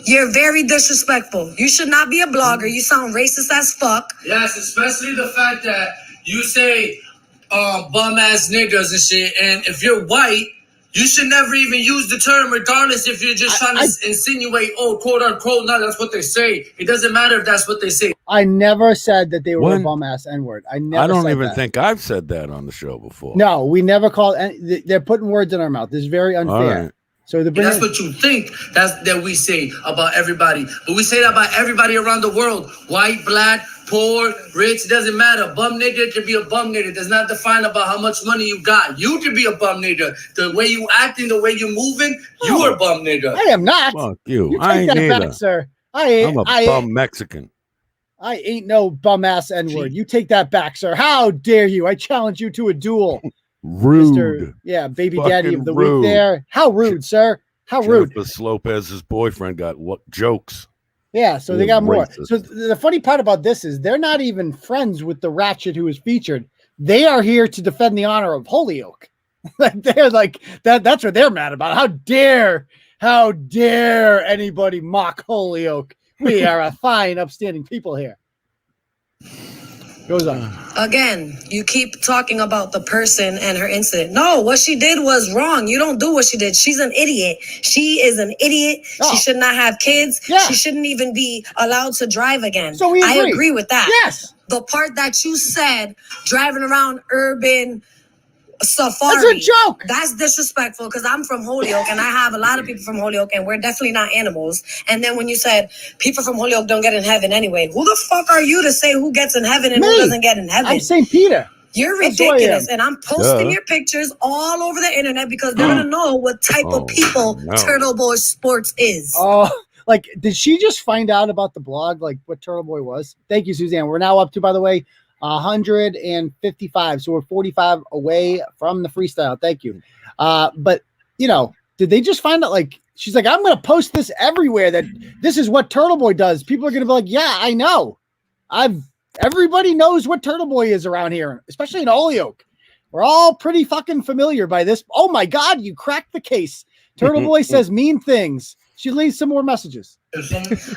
You're very disrespectful. You should not be a blogger. You sound racist as fuck. Yes, especially the fact that you say bum ass niggas and shit. And if you're white, you should never even use the term, regardless if you're just trying to insinuate, quote unquote, no, that's what they say. It doesn't matter if that's what they say. I never said that they were a bum ass N-word. I don't even think I've said that on the show before. No, we never called. They're putting words in our mouth. This is very unfair. Right. So that's what you think that we say about everybody. But we say that about everybody around the world. White, black, poor, rich, doesn't matter. Bum nigga can be a bum nigga. Does not define about how much money you got. You can be a bum nigga. The way you acting, the way you moving, you are a bum nigga. I am not. Fuck you. I ain't that back, sir. I'm a bum Mexican. I ain't no bum ass N-word. You take that back, sir. How dare you? I challenge you to a duel. Rude. Mr. Baby Fucking daddy of the rude. week there. How rude, sir. How rude. Jennifer Lopez's boyfriend got jokes. Yeah, so they got more. Racist. So the funny part about this is they're not even friends with the ratchet who is featured. They are here to defend the honor of Holyoke. Like they're like that's what they're mad about. How dare anybody mock Holyoke? We are a fine, upstanding people here. Goes on. Again, you keep talking about the person and her incident. No, what she did was wrong. You don't do what she did. She's an idiot. She is an idiot. She should not have kids. Yeah. She shouldn't even be allowed to drive again. So we agree. I agree with that. Yes. The part that you said, driving around urban safari. That's a joke. That's disrespectful because I'm from Holyoke and I have a lot of people from Holyoke and we're definitely not animals. And then when you said people from Holyoke don't get in heaven anyway, who the fuck are you to say who gets in heaven and who doesn't get in heaven? I'm St. Peter. You're ridiculous. And I'm posting your pictures all over the internet because they're going to know what type of people Turtleboy Sports is. Oh, like, did she just find out about the blog, like what Turtleboy was? Thank you, Suzanne. We're now up to, by the way, 155. So we're 45 away from the freestyle. Thank you. But, you know, did they just find out, like, she's like, I'm going to post this everywhere that this is what Turtleboy does. People are going to be like, yeah, I know. Everybody knows what Turtleboy is around here, especially in Holyoke. We're all pretty fucking familiar by this. Oh my God, you cracked the case. Turtleboy says mean things. She leaves some more messages.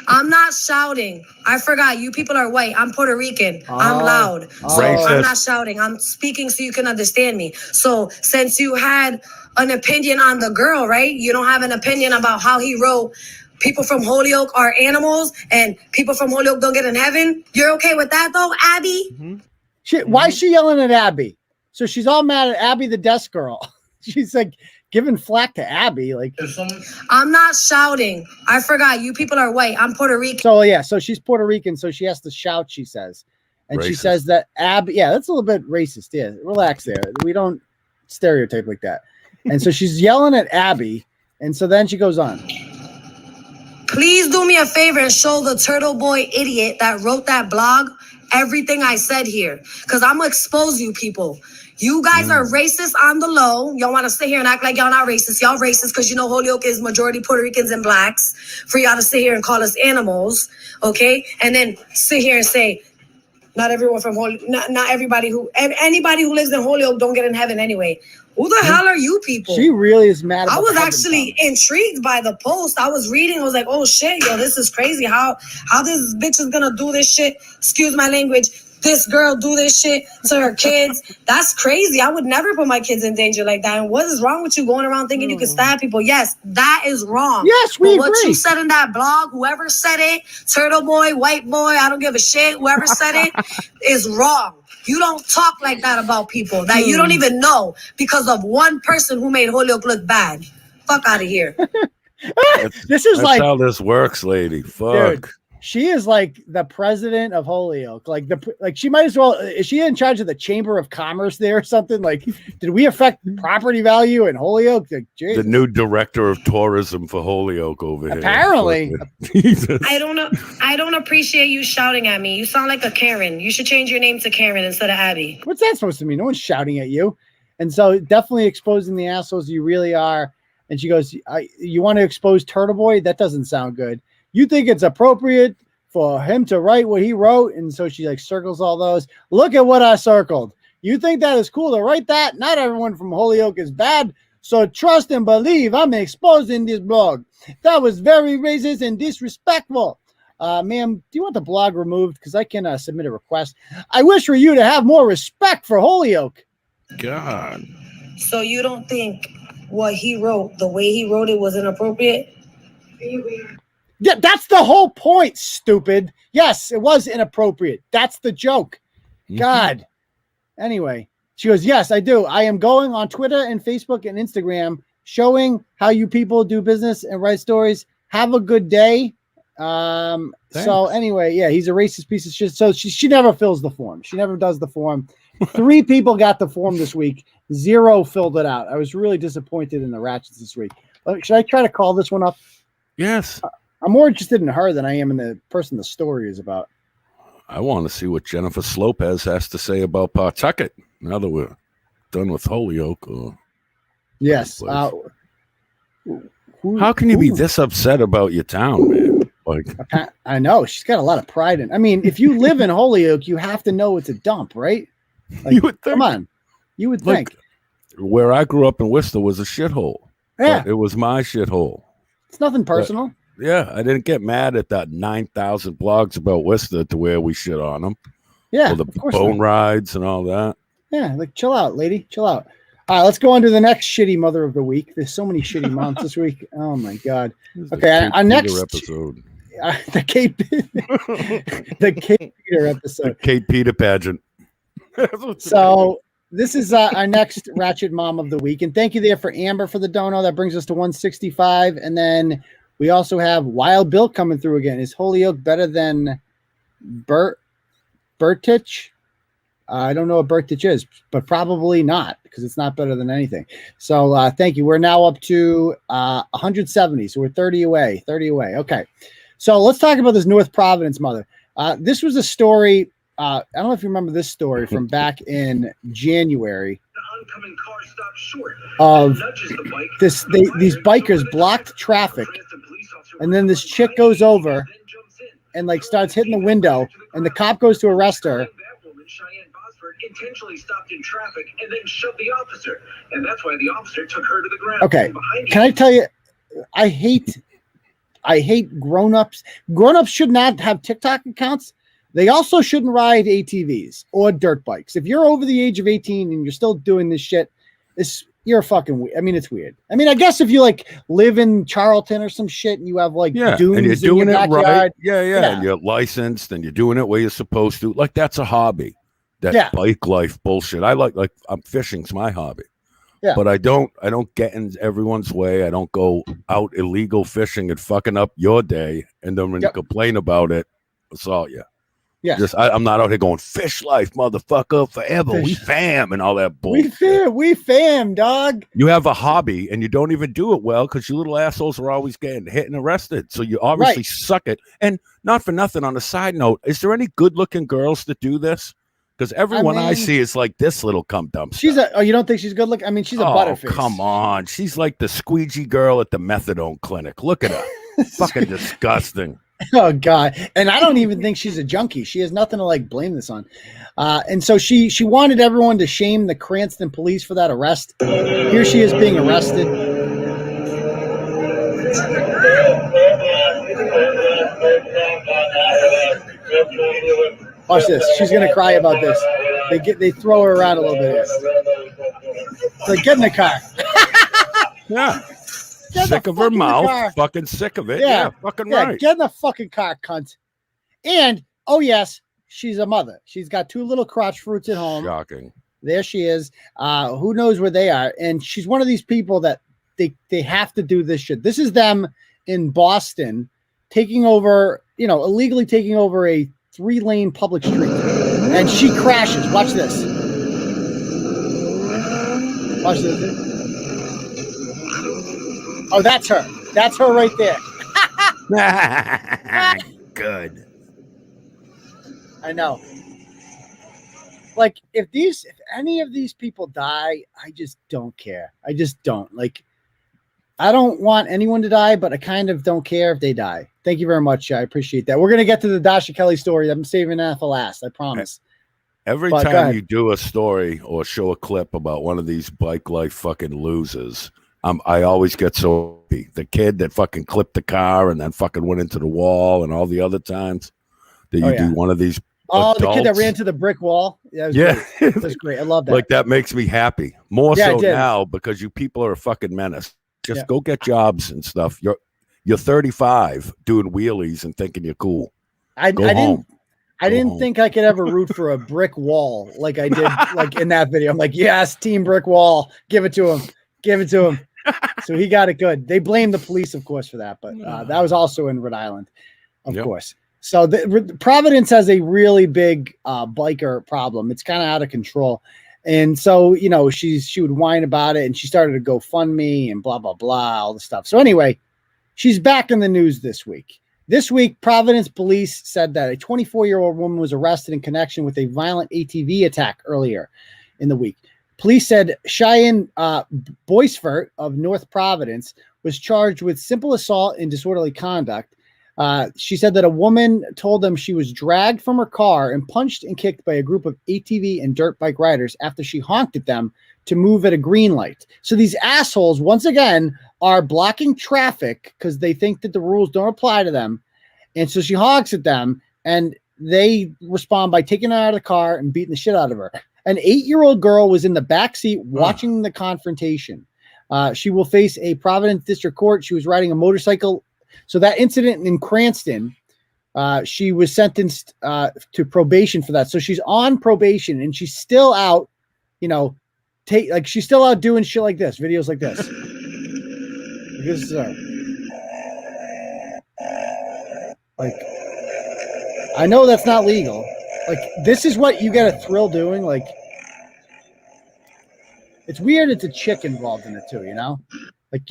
I'm not shouting. I forgot. You people are white. I'm Puerto Rican. I'm loud. So I'm not shouting. I'm speaking so you can understand me. So since you had an opinion on the girl, right? You don't have an opinion about how he wrote people from Holyoke are animals and people from Holyoke don't get in heaven. You're okay with that though, Abby? Why is she yelling at Abby? So she's all mad at Abby, the desk girl. She's like giving flack to Abby. Like, I'm not shouting. I forgot. You people are white. I'm Puerto Rican. So yeah, so she's Puerto Rican, so she has to shout, she says. And she says that Abby, yeah, that's a little bit racist. Yeah, relax there. We don't stereotype like that. And so she's yelling at Abby. And so then she goes on. Please do me a favor and show the Turtleboy idiot that wrote that blog everything I said here. Because I'm going to expose you people. You guys are racist on the low. Y'all want to sit here and act like y'all not racist. Y'all racist because you know Holyoke is majority Puerto Ricans and blacks. For y'all to sit here and call us animals, okay? And then sit here and say, not everyone from Holyoke, not everybody who, anybody who lives in Holyoke don't get in heaven anyway. Who the hell are you people? She really is mad about I was actually intrigued by the post. I was reading. I was like, oh shit, yo, this is crazy. How this bitch is gonna do this shit? Excuse my language. This girl do this shit to her kids. That's crazy. I would never put my kids in danger like that. And what is wrong with you going around thinking you can stab people? Yes, that is wrong. Yes, we agree. What you said in that blog, whoever said it, Turtleboy, white boy, I don't give a shit. Whoever said it is wrong. You don't talk like that about people that you don't even know because of one person who made Holyoke look bad. Fuck out of here. This is like how this works, lady. Fuck. Dude, she is like the president of Holyoke. Like she might as well. Is she in charge of the Chamber of Commerce there or something? Like, did we affect property value in Holyoke? Like, the new director of tourism for Holyoke over here. Apparently. I don't know. I don't appreciate you shouting at me. You sound like a Karen. You should change your name to Karen instead of Abby. What's that supposed to mean? No one's shouting at you. And so definitely exposing the assholes you really are. And she goes, you want to expose Turtleboy? That doesn't sound good. You think it's appropriate for him to write what he wrote? And so she like circles all those. Look at what I circled. You think that is cool to write that? Not everyone from Holyoke is bad. So trust and believe I'm exposing this blog. That was very racist and disrespectful. Ma'am, do you want the blog removed? Because I can submit a request. I wish for you to have more respect for Holyoke. God. So you don't think what he wrote, the way he wrote it, was inappropriate? Yeah, that's the whole point, stupid. Yes, it was inappropriate. That's the joke. God. Anyway, she goes, yes, I do. I am going on Twitter and Facebook and Instagram showing how you people do business and write stories. Have a good day. So anyway, yeah, he's a racist piece of shit. So she never fills the form. She never does the form. 3 people got the form this week. 0 filled it out. I was really disappointed in the ratchets this week. Should I try to call this one up? Yes. I'm more interested in her than I am in the person the story is about. I want to see what Jennifer Lopez has to say about Pawtucket now that we're done with Holyoke. Yes. How can you be this upset about your town, man? Like, I know. She's got a lot of pride in. I mean, if you live in Holyoke, you have to know it's a dump, right? Like, you would think. Come on. You would think. Where I grew up in Worcester was a shithole. Yeah. It was my shithole. It's nothing personal. Yeah, I didn't get mad at that 9,000 blogs about Worcester to where we shit on them. Yeah, or the bone rides and all that. Yeah, like chill out, lady, chill out. All right, let's go on to the next shitty mother of the week. There's so many shitty moms this week. Oh my god. Okay, our next episode. The Kate Peter episode. The Kate Peter pageant. So this is our next Ratchet Mom of the week. And thank you there for Amber for the dono. That brings us to 165. And then we also have Wild Bill coming through again. Is Holyoke better than Bertich? I don't know what Bertich is, but probably not because it's not better than anything. So thank you. We're now up to 170. So we're 30 away. Okay. So let's talk about this North Providence mother. This was a story. I don't know if you remember this story from back in January of this. These bikers blocked traffic, and then this chick goes over and like starts hitting the window, and the cop goes to arrest her. Shyanne intentionally stopped in traffic and then shoved the officer, and that's why the officer took her to the ground. Okay, can I tell you, I hate grown-ups. Grown-ups should not have TikTok accounts. They also shouldn't ride ATVs or dirt bikes. If you're over the age of 18 and you're still doing this shit, you're fucking. I mean, it's weird. I mean, I guess if you like live in Charlton or some shit and you have like dunes and you're doing in your it backyard, right, and you're licensed and you're doing it where you're supposed to. Like that's a hobby. That bike life bullshit. I like I'm fishing's my hobby. Yeah. But I don't get in everyone's way. I don't go out illegal fishing and fucking up your day and then when you complain about it, assault you. Yeah. I'm not out here going fish life, motherfucker, forever. Fish. We fam and all that bullshit. We fam, dog. You have a hobby and you don't even do it well because you little assholes are always getting hit and arrested. So you obviously suck it. And not for nothing, on a side note, is there any good looking girls that do this? Because everyone I see is like this little cum dump. You don't think she's good looking? I mean, she's a butterface. Come on. She's like the squeegee girl at the methadone clinic. Look at her. Fucking disgusting. Oh, God. And I don't even think she's a junkie. She has nothing to like blame this on. And so she wanted everyone to shame the Cranston police for that arrest. Here she is being arrested. Watch this. She's gonna cry about this. They throw her around a little bit. So get in the car. Yeah. Sick of her mouth. Fucking sick of it. Yeah. Fucking right. Get in the fucking car, cunt. And oh yes, she's a mother. She's got 2 little crotch fruits at home. Shocking. There she is. Who knows where they are? And she's one of these people that they have to do this shit. This is them in Boston taking over, illegally taking over a 3-lane public street, and she crashes. Watch this. Watch this. Oh, that's her. That's her right there. Good. I know. Like, if any of these people die, I just don't care. I just don't. Like, I don't want anyone to die, but I kind of don't care if they die. Thank you very much. I appreciate that. We're going to get to the Dasha Kelly story. I'm saving that for last. I promise. Every time you do a story or show a clip about one of these bike life fucking losers, I always get so happy. The kid that fucking clipped the car and then fucking went into the wall and all the other times that you do one of these. Oh, the kid that ran to the brick wall. Yeah, great. That was great. I love that. Like, that makes me happy. More so now because you people are a fucking menace. Just go get jobs and stuff. You're 35 doing wheelies and thinking you're cool. I didn't think I could ever root for a brick wall like I did like in that video. I'm like, yes, team brick wall. Give it to him. Give it to him. So he got it good. They blamed the police, of course, for that. But that was also in Rhode Island, of course. So Providence has a really big biker problem. It's kind of out of control. And so, she would whine about it, and she started to GoFundMe and blah, blah, blah, all the stuff. So anyway, she's back in the news this week. This week, Providence police said that a 24-year-old woman was arrested in connection with a violent ATV attack earlier in the week. Police said Shyanne Boisvert of North Providence was charged with simple assault and disorderly conduct. She said that a woman told them she was dragged from her car and punched and kicked by a group of ATV and dirt bike riders after she honked at them to move at a green light. So these assholes, once again, are blocking traffic because they think that the rules don't apply to them. And so she honks at them, and they respond by taking her out of the car and beating the shit out of her. An 8-year-old girl was in the back seat watching the confrontation. She will face a Providence District Court. She was riding a motorcycle. So that incident in Cranston, she was sentenced to probation for that. So she's on probation, and she's still out, take like she's still out doing shit like this, videos like this. This is her. Like, I know that's not legal. Like, this is what you get a thrill doing. Like, it's weird. It's a chick involved in it too. Like,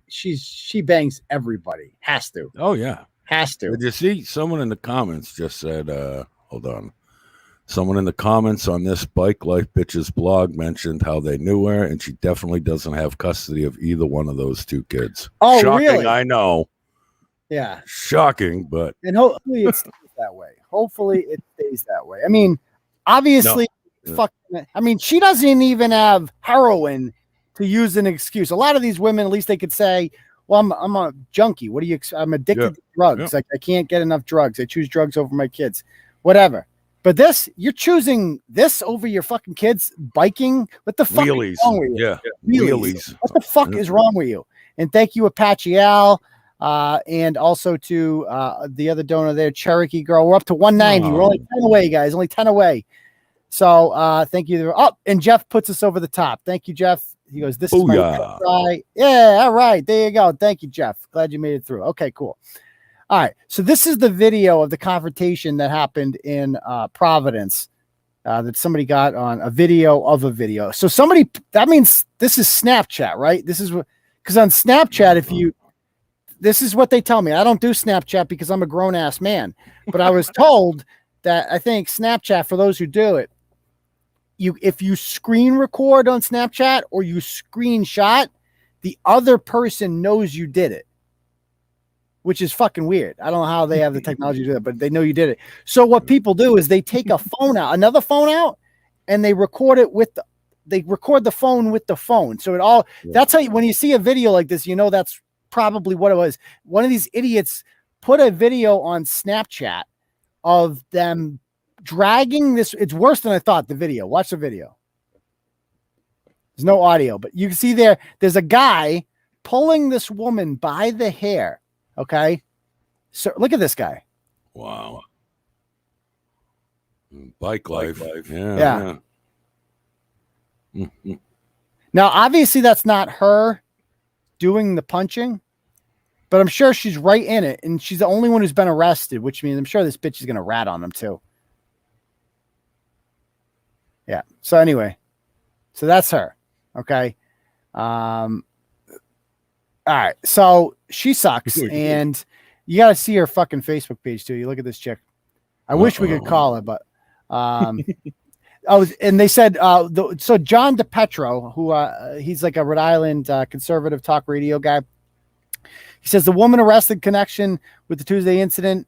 she bangs everybody. Has to. Oh yeah, has to. Did you see someone in the comments just said? Hold on. Someone in the comments on this Bike Life Bitches blog mentioned how they knew her, and she definitely doesn't have custody of either one of those two kids. Oh, shocking, really? I know. Yeah. Shocking, but... And hopefully it stays that way. Hopefully it stays that way. I mean, obviously, she doesn't even have heroin to use an excuse. A lot of these women, at least they could say, well, I'm a junkie. What do you... I'm addicted to drugs. Yeah. Like, I can't get enough drugs. I choose drugs over my kids. Whatever. But you're choosing this over your fucking kids biking? What the fuck Wheelies. is wrong with you? Yeah. Wheelies. What the fuck is wrong with you? And thank you, Apache Al, and also to the other donor there, Cherokee Girl. We're up to 190. We're only 10 away, guys. Only 10 away. So thank you. Oh, and Jeff puts us over the top. Thank you, Jeff. He goes, this is my try. Yeah, all right. There you go. Thank you, Jeff. Glad you made it through. Okay, cool. All right, so this is the video of the confrontation that happened in Providence that somebody got on a video of a video. So that means this is Snapchat, right? This is because on Snapchat, this is what they tell me. I don't do Snapchat because I'm a grown ass man, but I was told that I think Snapchat, for those who do it, if you screen record on Snapchat or you screenshot, the other person knows you did it, which is fucking weird. I don't know how they have the technology to do that, but they know you did it. So what people do is they take another phone out, and they record it they record the phone with the phone. So that's how when you see a video like this, that's probably what it was. One of these idiots put a video on Snapchat of them dragging this. It's worse than I thought, the video. Watch the video. There's no audio, but you can see there's a guy pulling this woman by the hair. Okay, so look at this guy. Wow. Bike life. Yeah. Now, obviously, that's not her doing the punching, but I'm sure she's right in it, and she's the only one who's been arrested, which means I'm sure this bitch is going to rat on them too. Yeah. So anyway, that's her. Okay. All right, so she sucks, and you got to see her fucking Facebook page too. You look at this chick. I wish we could call her, but and they said so John DePetro, who he's like a Rhode Island conservative talk radio guy. He says the woman arrested in connection with the Tuesday incident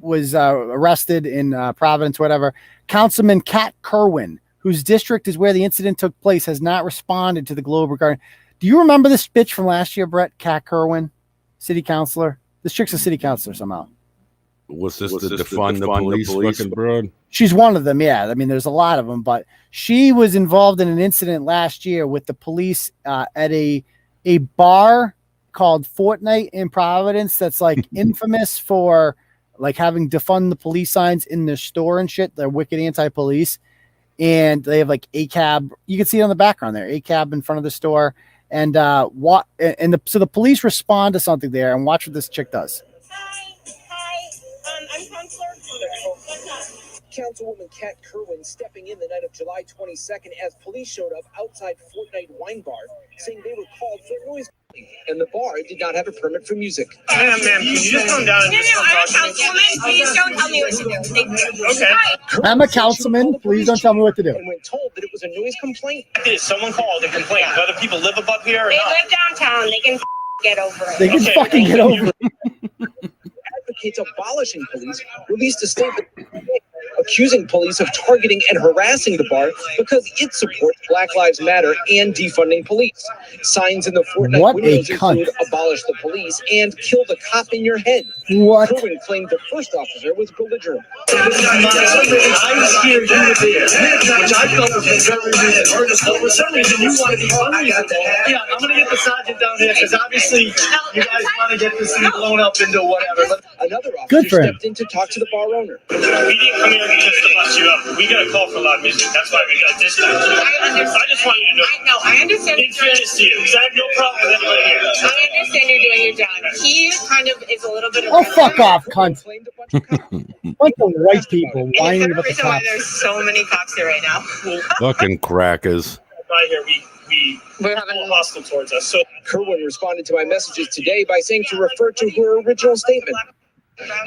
was arrested in Providence, whatever. Councilman Kat Kerwin, whose district is where the incident took place, has not responded to the Globe regarding. Do you remember this bitch from last year, Bret? Kat Kerwin, city councilor. This chick's a city councilor somehow. Was this the defund the police fucking broad? She's one of them, yeah. I mean, there's a lot of them, but she was involved in an incident last year with the police at a bar called Fortnite in Providence that's like infamous for like having defund the police signs in their store and shit. They're wicked anti-police. And they have like ACAB. You can see it on the background there, ACAB in front of the store. And so the police respond to something there, and watch what this chick does. Hi, I'm Counselor. Councilwoman Kat Kerwin stepping in the night of July 22nd as police showed up outside Fortnite Wine Bar, saying they were called for noise, and the bar did not have a permit for music. Ma'am, can you just come down and just I'm a councilwoman. Please don't tell me what to do. Thank you. Okay. I'm a councilman. Please don't tell me what to do. And when told that it was a noise complaint, Someone called and complained. Whether people live above here or they not. live downtown. They can get over it. They can fucking get over it. Advocates abolishing police released a statement accusing police of targeting and harassing the bar because it supports Black Lives Matter and defunding police. Signs in the Fortnite windows include abolish the police and kill the cop in your head. What? Kerwin claimed the first officer was belligerent. I'm scared you were there, which I felt was very weird. For some reason, you want to be funny. Yeah, I'm going to get the sergeant down here because obviously you guys want to get this thing blown up into whatever. Another Good officer for him. stepped in to talk to the bar owner. We didn't come here just to bust you up. We got a call for loud music. That's why we got dispatched. I just want you to know. I understand. In fairness to you, because I have no problem with anybody here. I understand you're doing your job. He kind of is a little bit of. Oh, fuck off, cunt. Bunch of white people whining about the reason why cops. there's so many cops here right now. Fucking crackers. By here, we're having hostile towards us. So Kerwin responded to my messages today by saying to refer to her original statement.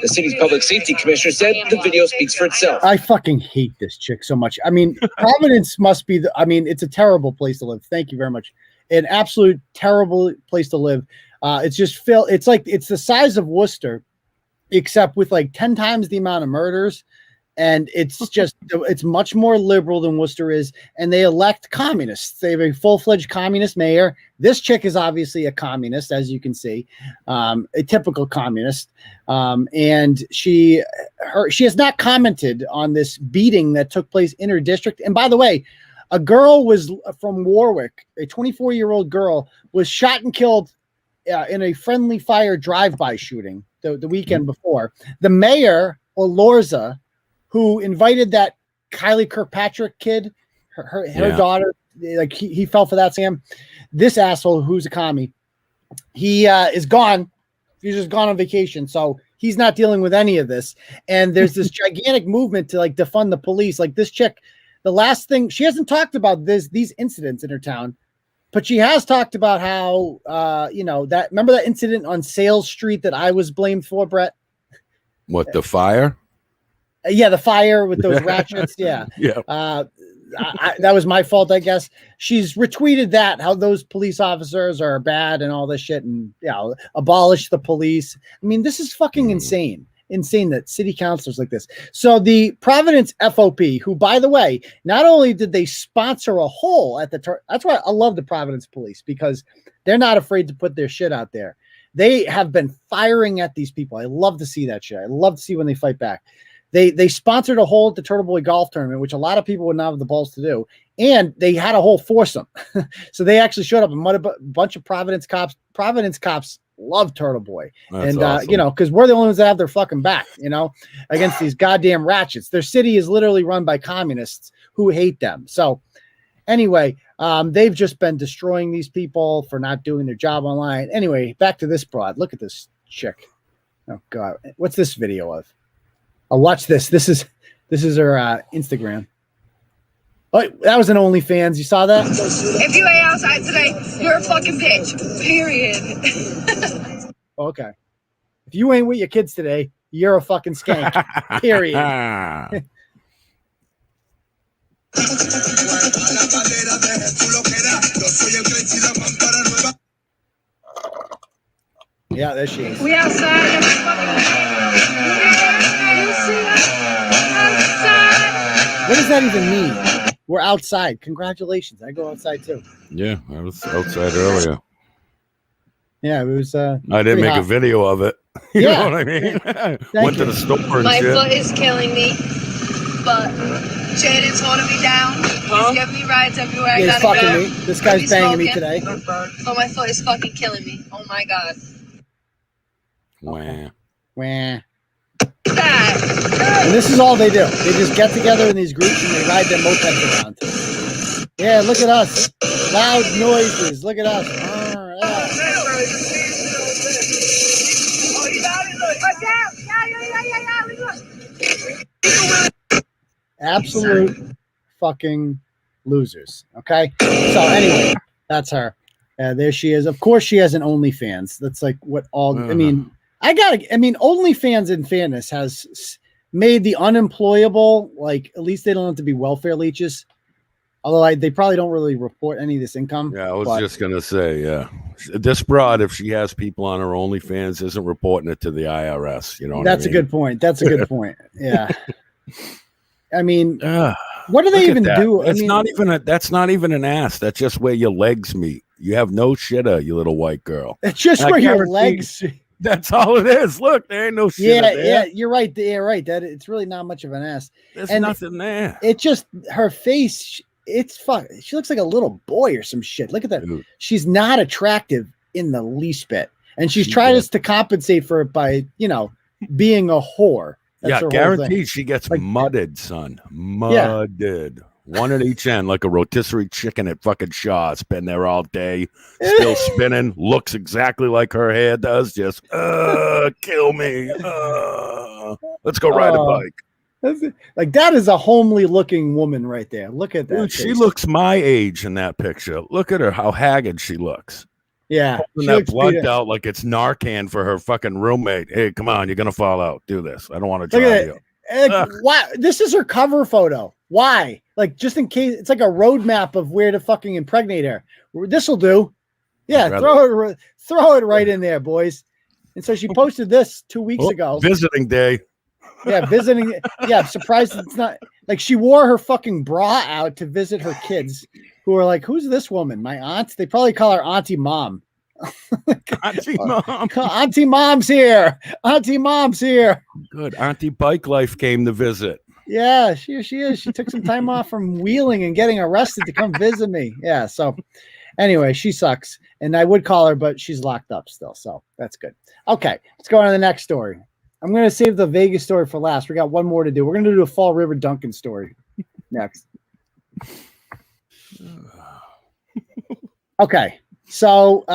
The city's public safety commissioner said the video speaks for itself. I fucking hate this chick so much. I mean, Providence must be it's a terrible place to live. Thank you very much. An absolute terrible place to live. It's just it's the size of Worcester, except with like 10 times the amount of murders. And it's much more liberal than Worcester is. And they elect communists. They have a full-fledged communist mayor. This chick is obviously a communist, as you can see, a typical communist. And she has not commented on this beating that took place in her district. And by the way, a girl was from Warwick, a 24-year-old girl, was shot and killed in a friendly fire drive-by shooting the weekend before. The mayor, Olorza, who invited that Kylie Kirkpatrick kid, her daughter, like he fell for that, Sam. This asshole who's a commie, he is gone. He's just gone on vacation. So he's not dealing with any of this. And there's this gigantic movement to like defund the police. Like this chick, the last thing, she hasn't talked about these incidents in her town, but she has talked about how, remember that incident on Sales Street that I was blamed for, Brett? What, the fire? Yeah, the fire with those ratchets. Yeah. Yeah. That was my fault, I guess. She's retweeted that, how those police officers are bad and all this shit, and abolish the police. I mean, this is fucking insane. Insane that city councilors like this. So the Providence FOP, who, by the way, not only did they sponsor a hole at that's why I love the Providence police, because they're not afraid to put their shit out there. They have been firing at these people. I love to see that shit. I love to see when they fight back. They sponsored a hole at the Turtleboy golf tournament, which a lot of people would not have the balls to do. And they had a whole foursome. So they actually showed up and met a bunch of Providence cops. Providence cops love Turtleboy. That's and, awesome. Because we're the only ones that have their fucking back, against these goddamn ratchets. Their city is literally run by communists who hate them. So anyway, they've just been destroying these people for not doing their job online. Anyway, back to this broad. Look at this chick. Oh, God. What's this video of? Oh, watch this. This is her Instagram. Oh, that was an OnlyFans. You saw that? If you ain't outside today, you're a fucking bitch. Period. Okay. If you ain't with your kids today, you're a fucking skank. Period. Yeah, there she is. We outside. What does that even mean? We're outside. Congratulations. I go outside too. Yeah, I was outside earlier. Yeah, it was. I didn't make a video of it. You know what I mean? Went to the store and My shit. foot is killing me, but Jaden's holding me down. He's giving me rides everywhere I Yeah, he's gotta fucking go. me. This guy's He's banging me smoking. today. But my foot is fucking killing me. Oh my God. Wah. Wah. And this is all they do. They just get together in these groups and they ride their mopeds around. Yeah, look at us. Loud noises. Look at us. Absolute fucking losers. Okay. So anyway, that's her. There she is. Of course, she has an OnlyFans. That's like what all. I mean, OnlyFans in fairness has made the unemployable, like, at least they don't have to be welfare leeches. Although they probably don't really report any of this income. Yeah, I was just gonna say, yeah, this broad, if she has people on her OnlyFans, isn't reporting it to the IRS. You know, that's a good point. That's a good point. Yeah. I mean, what do they even do? That's that's not even an ass. That's just where your legs meet. You have no shitter, you little white girl. It's just where your legs. That's all it is. Look, there ain't no shitter there. Yeah, you're right. Yeah, right. That it's really not much of an ass. There's nothing there. It just her face. It's fuck. She looks like a little boy or some shit. Look at that. Dude. She's not attractive in the least bit, and she's trying to compensate for it by being a whore. That's her whole guaranteed thing. she gets mudded, son. Mudded. One at each end, like a rotisserie chicken at fucking Shaw's. Been there all day, still spinning. Looks exactly like her hair does. Just, kill me. Let's go ride a bike. Like, that is a homely looking woman right there. Look at that. Dude, she looks my age in that picture. Look at her, how haggard she looks. Yeah. Pulling that blood out like it's Narcan for her fucking roommate. Hey, come on, you're gonna fall out. Do this. I don't want to drive you. Why? This is her cover photo. Why? Like, just in case, it's like a roadmap of where to fucking impregnate her. This will do. Yeah, throw it right in there, boys. And so she posted this 2 weeks ago. Visiting day. Yeah, visiting. Yeah, I'm surprised it's not like she wore her fucking bra out to visit her kids, who are like, "Who's this woman? My aunt?" They probably call her Auntie Mom. Auntie Mom. Auntie Mom's here. Auntie Mom's here. Good. Auntie Bike Life came to visit. Yeah, she is. She took some time off from wheeling and getting arrested to come visit me. Yeah. So anyway, she sucks. And I would call her, but she's locked up still. So that's good. Okay. Let's go on to the next story. I'm going to save the Vegas story for last. We got one more to do. We're going to do a Fall River Dunkin story next. Okay. So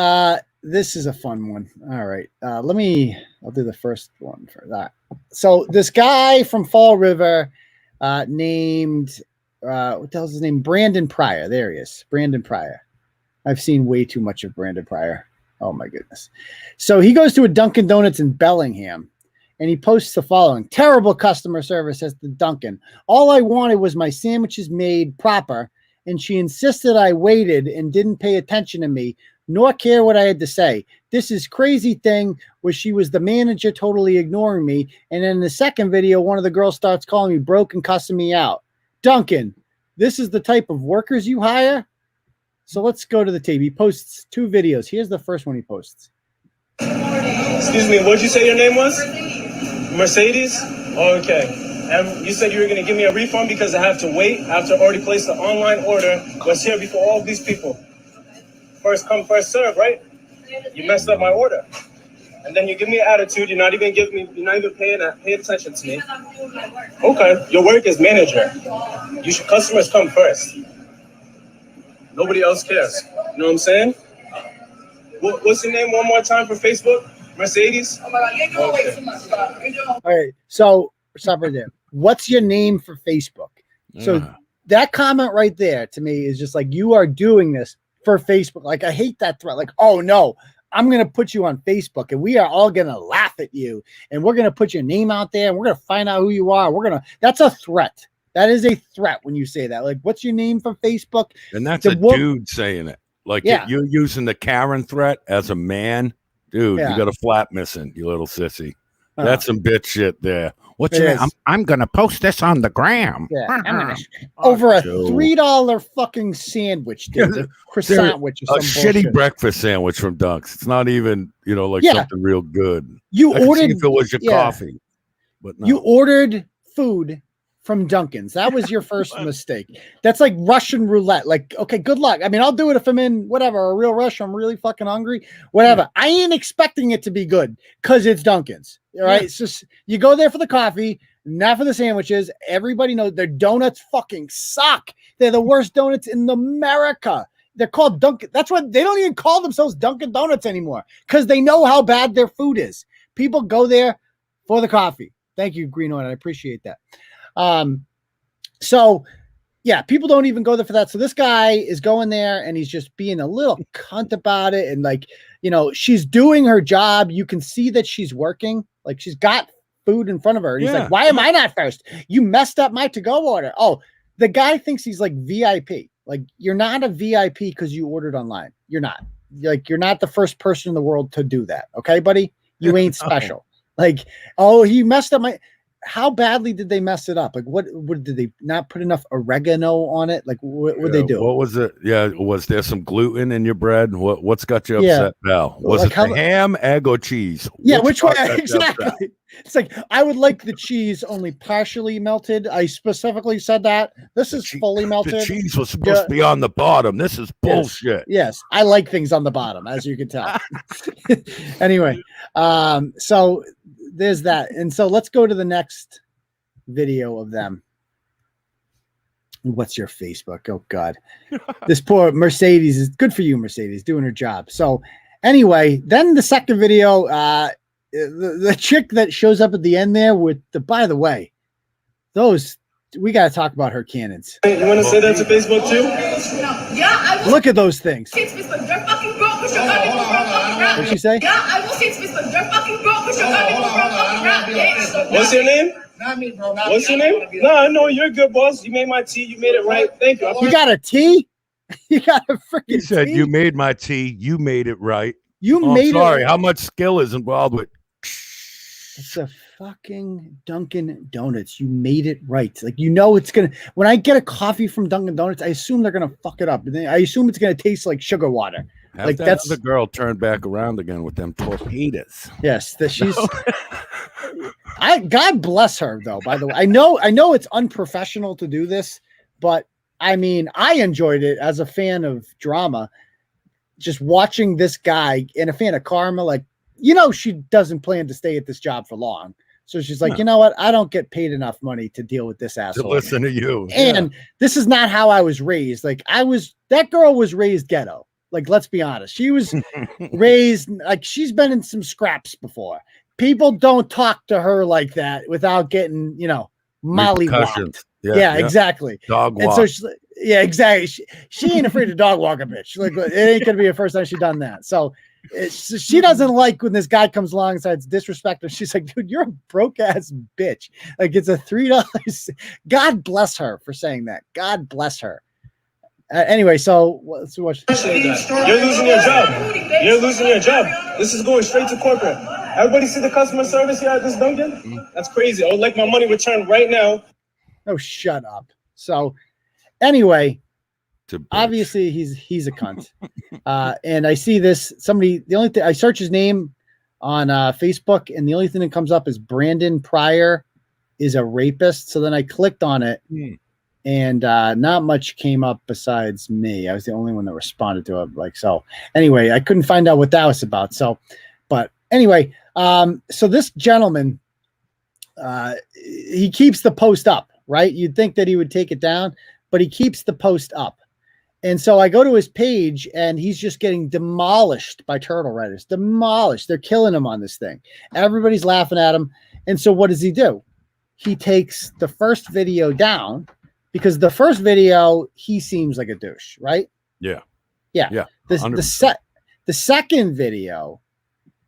this is a fun one. All right. I'll do the first one for that. So this guy from Fall River named, what the hell's his name? Brandon Pryor. There he is. Brandon Pryor. I've seen way too much of Brandon Pryor. Oh my goodness. So he goes to a Dunkin' Donuts in Bellingham and he posts the following: terrible customer service at the Dunkin'. All I wanted was my sandwiches made proper, and she insisted I waited and didn't pay attention to me, nor care what I had to say. This is crazy thing was she was the manager totally ignoring me. And in the second video, one of the girls starts calling me broke and cussing me out. Dunkin', this is the type of workers you hire? So let's go to the tape. He posts 2 videos. Here's the first one he posts. Excuse me, what'd you say your name was? Mercedes? Okay. And you said you were going to give me a refund because I have to wait after I already placed the online order. Was here before all of these people. First come, first serve, right? You messed up my order. And then you give me an attitude. You're not even paying attention to me. Okay, your work is manager. Customers come first. Nobody else cares. You know what I'm saying? What's your name one more time for Facebook? Mercedes? Oh my God, you do way too much. All right, so stop right there. What's your name for Facebook? So that comment right there to me is just like, you are doing this for Facebook. Like, I hate that threat. Like, oh no, I'm going to put you on Facebook and we are all going to laugh at you and we're going to put your name out there and we're going to find out who you are. That's a threat. That is a threat when you say that. Like, what's your name for Facebook? And that's a dude saying it. Like, you're using the Karen threat as a man. Dude, you got a flap missing, you little sissy. That's some bitch shit there. What's your name? I'm going to post this on the gram. Yeah, over a $3 fucking sandwich, dude. A croissant sandwich or some shitty bullshit. Breakfast sandwich from Dunk's. It's not even, something real good. You ordered if it was your coffee. But no. You ordered food from Dunkin's. That was your first mistake. That's like Russian roulette. Like, okay, good luck. I mean, I'll do it if I'm in a real rush. I'm really fucking hungry. Whatever. I ain't expecting it to be good because it's Dunkin's. All right. It's just, you go there for the coffee, not for the sandwiches. Everybody knows their donuts fucking suck. They're the worst donuts in America. They're called Dunkin'. That's why they don't even call themselves Dunkin' Donuts anymore, because they know how bad their food is. People go there for the coffee. Thank you, Green Oil. I appreciate that. So yeah, people don't even go there for that. So this guy is going there and he's just being a little cunt about it. And like, she's doing her job. You can see that she's working. Like, she's got food in front of her. And he's like, why am I not first? You messed up my to-go order. Oh, the guy thinks he's like VIP. Like, you're not a VIP because you ordered online. You're not. Like, you're not the first person in the world to do that. Okay, buddy? You ain't special. Like, oh, he messed up my... How badly did they mess it up? Like, what did they not put enough oregano on it? Like, what would they do? What was it? Yeah, was there some gluten in your bread? What's got you upset, pal? Was it the ham, egg, or cheese? Yeah, which one? Exactly. It's like, I would like the cheese only partially melted. I specifically said that. This is fully melted. The cheese was supposed to be on the bottom. This is bullshit. Yes, I like things on the bottom, as you can tell. Anyway, so there's that. And so let's go to the next video of them. What's your Facebook? Oh God, this poor Mercedes is good for you, Mercedes, doing her job. So anyway, then the second video, the chick that shows up at the end there with the, by the way, those, we got to talk about her cannons. You want to say that to Facebook too? Yeah, I will. Look at those things. Say to Facebook, they're fucking broke, but you're fucking rap. What'd she say? Yeah, I will say to Facebook, they're fucking broke, but you're fucking rap, bitch. What's your name? Not me, bro. Not What's me. your name? No, I know you're good, boss. You made my tea. You made it right. Thank you. You got a T? You got a freaking He said, T? "You made my tea. You made it right." You Oh, made sorry. it. How much skill is involved with? It's a fucking Dunkin' Donuts. You made it right. Like, you know, it's gonna. When I get a coffee from Dunkin' Donuts, I assume they're gonna fuck it up. And I assume it's gonna taste like sugar water. Have Like, that that's other girl turned back around again with them torpedoes. yes. That she's. God bless her though. By the way, I know it's unprofessional to do this, but I mean, I enjoyed it as a fan of drama. Just watching this guy and a fan of karma, like, you know, she doesn't plan to stay at this job for long. So she's like, No. you know what? I don't get paid enough money to deal with this To asshole. listen to you. And this is not how I was raised. Like, that girl was raised ghetto. Like, let's be honest. She was raised, like, she's been in some scraps before. People don't talk to her like that without getting, you know, mollywopped. Repercussions. Yeah, exactly. Dog And walk. so yeah, exactly. She ain't afraid to dog walk a bitch. Like, it ain't gonna be the first time she done that. So she doesn't like when this guy comes alongside, it's disrespectful. She's like, dude, you're a broke ass bitch. Like, it's a $3. God bless her for saying that. God bless her. Anyway, so let's watch. You're losing your job. You're losing your job. This is going straight to corporate. Everybody see the customer service here at this Dunkin'? That's crazy. I would like my money returned right now. Oh, shut up. So anyway, To bitch. obviously he's a cunt. And I see this, the only thing I search his name on Facebook, and the only thing that comes up is Brandon Pryor is a rapist. So then I clicked on it, and not much came up besides me. I was the only one that responded to it. Like, so anyway, I couldn't find out what that was about. So, but anyway, so this gentleman, he keeps the post up, right? You'd think that he would take it down, but he keeps the post up. And so I go to his page, and he's just getting demolished by turtle writers. Demolished. They're killing him on this thing. Everybody's laughing at him. And so what does he do? He takes the first video down, because the first video, he seems like a douche, right? Yeah. Yeah. Yeah. The second video,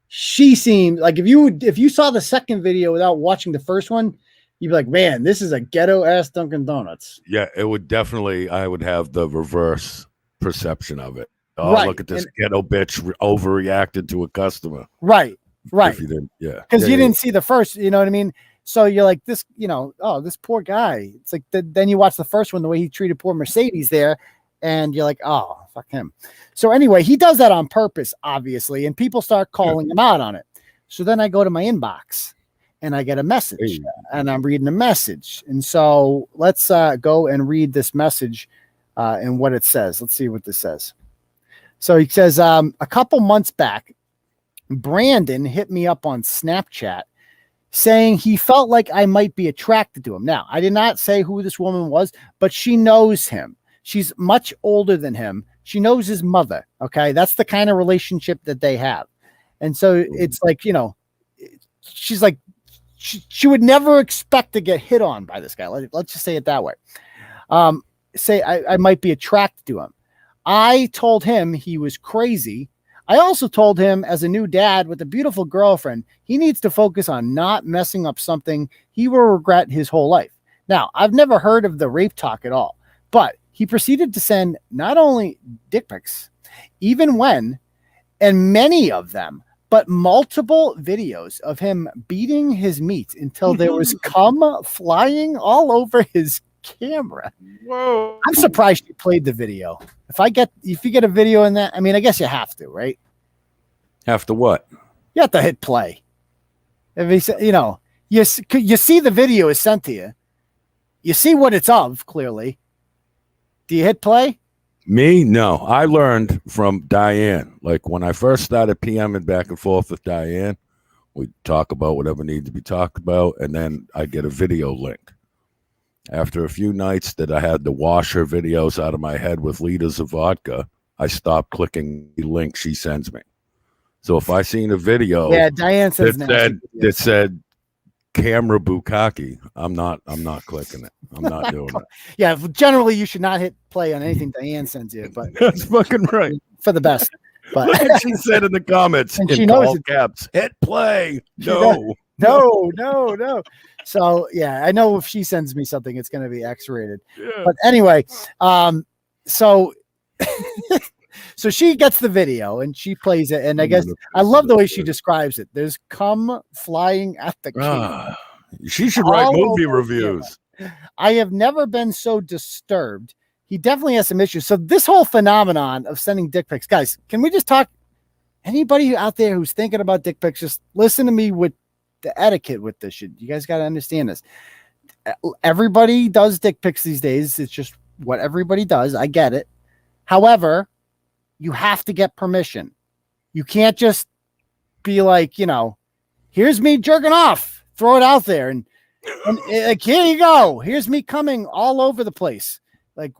she seemed like, if you saw the second video without watching the first one, you'd be like, man, this is a ghetto ass Dunkin' Donuts. Yeah, it would definitely, I would have the reverse perception of it. Oh, Right, look at this and- ghetto bitch overreacted to a customer. Right. If you didn't, yeah. Because Yeah, you yeah. didn't see the first, you know what I mean? So you're like, this, you know, oh, this poor guy. It's like, then you watch the first one, the way he treated poor Mercedes there, and you're like, oh, fuck him. So anyway, he does that on purpose, obviously, and people start calling him out on it. So then I go to my inbox, and I get a message, and I'm reading a message. And so let's go and read this message and what it says. Let's see what this says. So he says, a couple months back, Brandon hit me up on Snapchat saying he felt like I might be attracted to him. Now, I did not say who this woman was, but she knows him. She's much older than him. She knows his mother. Okay. That's the kind of relationship that they have. And so it's like, you know, she's like, she would never expect to get hit on by this guy. Let's just say it that way. Say I might be attracted to him. I told him he was crazy. I also told him, as a new dad with a beautiful girlfriend, he needs to focus on not messing up something he will regret his whole life. Now, I've never heard of the rape talk at all, but he proceeded to send not only dick pics, even when, and many of them, but multiple videos of him beating his meat until there was cum flying all over his camera. Whoa. I'm surprised you played the video. If you get a video in that, I mean, I guess you have to, right? Have to what? You have to hit play. If he said, you know, you see the video is sent to you. You see what it's of, clearly. Do you hit play? Me? No. I learned from Diane. Like when I first started PMing back and forth with Diane, We talk about whatever needs to be talked about, and then I get a video link. After a few nights that I had to wash her videos out of my head with liters of vodka, I stopped clicking the link she sends me. So if I seen a video Diane says that said camera bukkake, I'm not clicking it. I'm not doing it. Yeah, generally you should not hit play on anything Diane sends you, but that's fucking right. For the best. But look what she said in the comments and in she knows all caps. Hit play. No. So yeah, I know if she sends me something, it's going to be X-rated. Yeah. But anyway, so so she gets the video and she plays it, and I guess I love the way she describes it. There's cum flying at the camera. She should write movie reviews. I have never been so disturbed. He definitely has some issues. So this whole phenomenon of sending dick pics, guys, can we just talk? Anybody out there who's thinking about dick pics, just listen to me with the etiquette with this shit. You guys got to understand this. Everybody does dick pics these days. It's just what everybody does. I get it. However, you have to get permission. You can't just be like, here's me jerking off, throw it out there. And like, here you go. Here's me coming all over the place. Like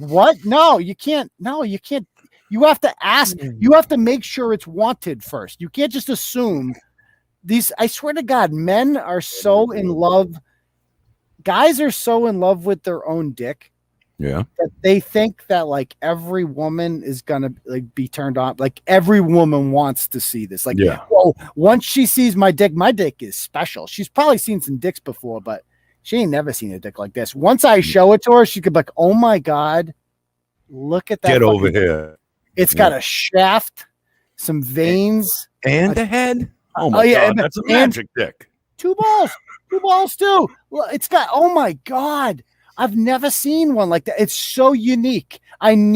what? No, you can't. No, you can't. You have to ask. You have to make sure it's wanted first. You can't just assume these. I swear to God, men are so in love. Guys are so in love with their own dick. Yeah. That they think that like every woman is gonna like be turned on. Like every woman wants to see this. Like, oh, once she sees my dick is special. She's probably seen some dicks before, but she ain't never seen a dick like this. Once I show it to her, she could be like, oh my God, look at that. Get over here. It's got a shaft, some veins. And a head. Oh my God, that's a magic dick. Two balls too. Well, it's got, oh my God. I've never seen one like that. It's so unique. I'm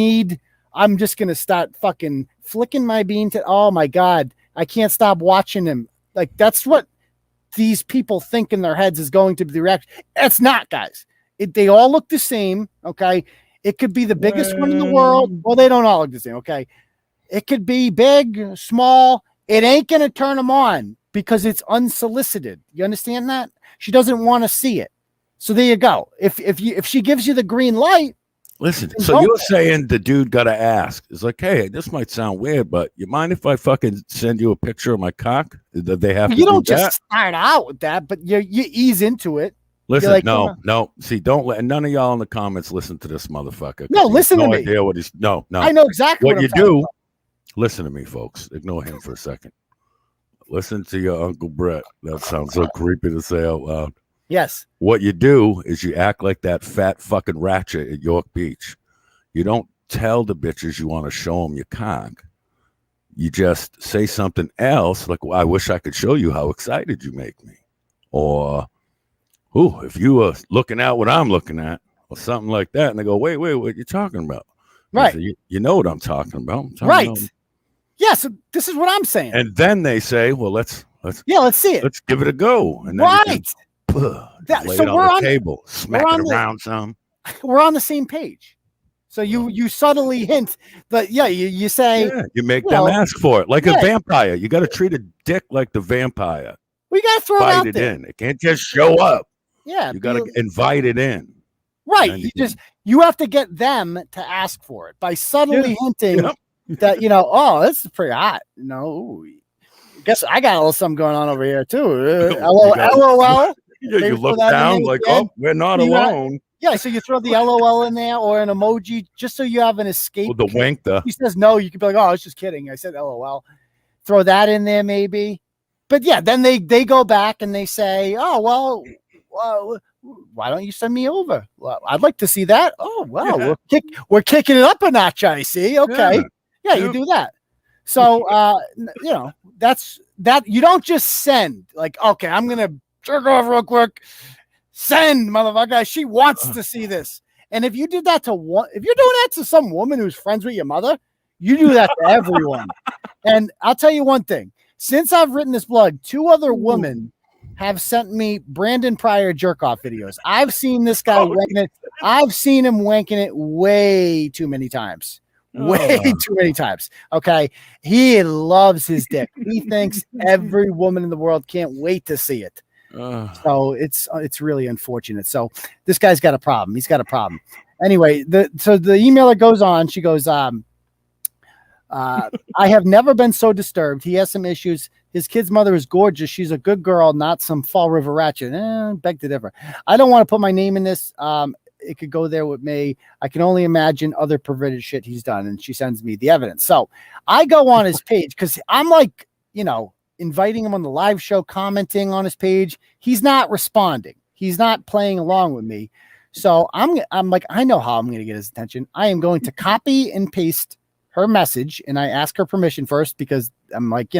just going to start fucking flicking my bean to, oh my God, I can't stop watching him. Like that's what these people think in their heads is going to be the reaction. It's not, guys. They all look the same. Okay. It could be the biggest one in the world. Well, they don't all look the same. Okay. It could be big, small. It ain't going to turn them on because it's unsolicited. You understand that? She doesn't want to see it. So there you go. If she gives you the green light, listen. So you're saying the dude got to ask? It's like, hey, this might sound weird, but you mind if I fucking send you a picture of my cock? That they have. You don't just start out with that, but you ease into it. Listen, like, no. See, don't let none of y'all in the comments listen to this motherfucker. No, listen to me. Idea what he's no. I know exactly what you do. About. Listen to me, folks. Ignore him for a second. Listen to your Uncle Bret. That sounds so creepy to say out loud. Yes. What you do is you act like that fat fucking ratchet at York Beach. You don't tell the bitches you want to show them your cock. You just say something else like, well, I wish I could show you how excited you make me. Or, if you were looking at what I'm looking at, or something like that. And they go, wait, what you talking about? Right. Say, you know what I'm talking about. Right. Yeah, so this is what I'm saying. And then they say, well, let's see it. Let's give it a go. And then right. So we're on the table, smack it around some. We're on the same page. So you subtly hint that you say you make them ask for it like a vampire. You got to treat a dick like the vampire. We got to throw it out there. In. It can't just show up. Yeah, you got to invite it in. Right. You have to get them to ask for it by subtly hinting that this is pretty hot. Guess I got a little something going on over here too. LOL. Yeah, you look down like, we're not alone. So you throw the LOL in there or an emoji just so you have an escape. With the wink, he says no, you can be like, I was just kidding. I said LOL. Throw that in there maybe. But yeah, then they go back and they say, why don't you send me over? Well, I'd like to see that. Oh, wow. Yeah. We're kicking it up a notch, I see. Okay. Yeah, you do that. So, that's that. You don't just send like, okay, I'm going to jerk off real quick. Send, motherfucker. She wants to see this. And if you did that if you're doing that to some woman who's friends with your mother, you do that to everyone. And I'll tell you one thing. Since I've written this blog, 2 other women have sent me Brandon Pryor jerk off videos. I've seen this guy wanking it. I've seen him wanking it way too many times. way too many times. Okay. He loves his dick. He thinks every woman in the world can't wait to see it. So it's really unfortunate. So this guy's got a problem. He's got a problem. Anyway, the emailer goes on. She goes, I have never been so disturbed. He has some issues. His kid's mother is gorgeous. She's a good girl, not some Fall River ratchet. Beg to differ. I don't want to put my name in this. It could go there with me. I can only imagine other perverted shit he's done. And she sends me the evidence. So I go on his page because I'm like, inviting him on the live show, commenting on his page. He's not responding. He's not playing along with me. So I'm like, I know how I'm going to get his attention. I am going to copy and paste her message. And I ask her permission first because I'm like,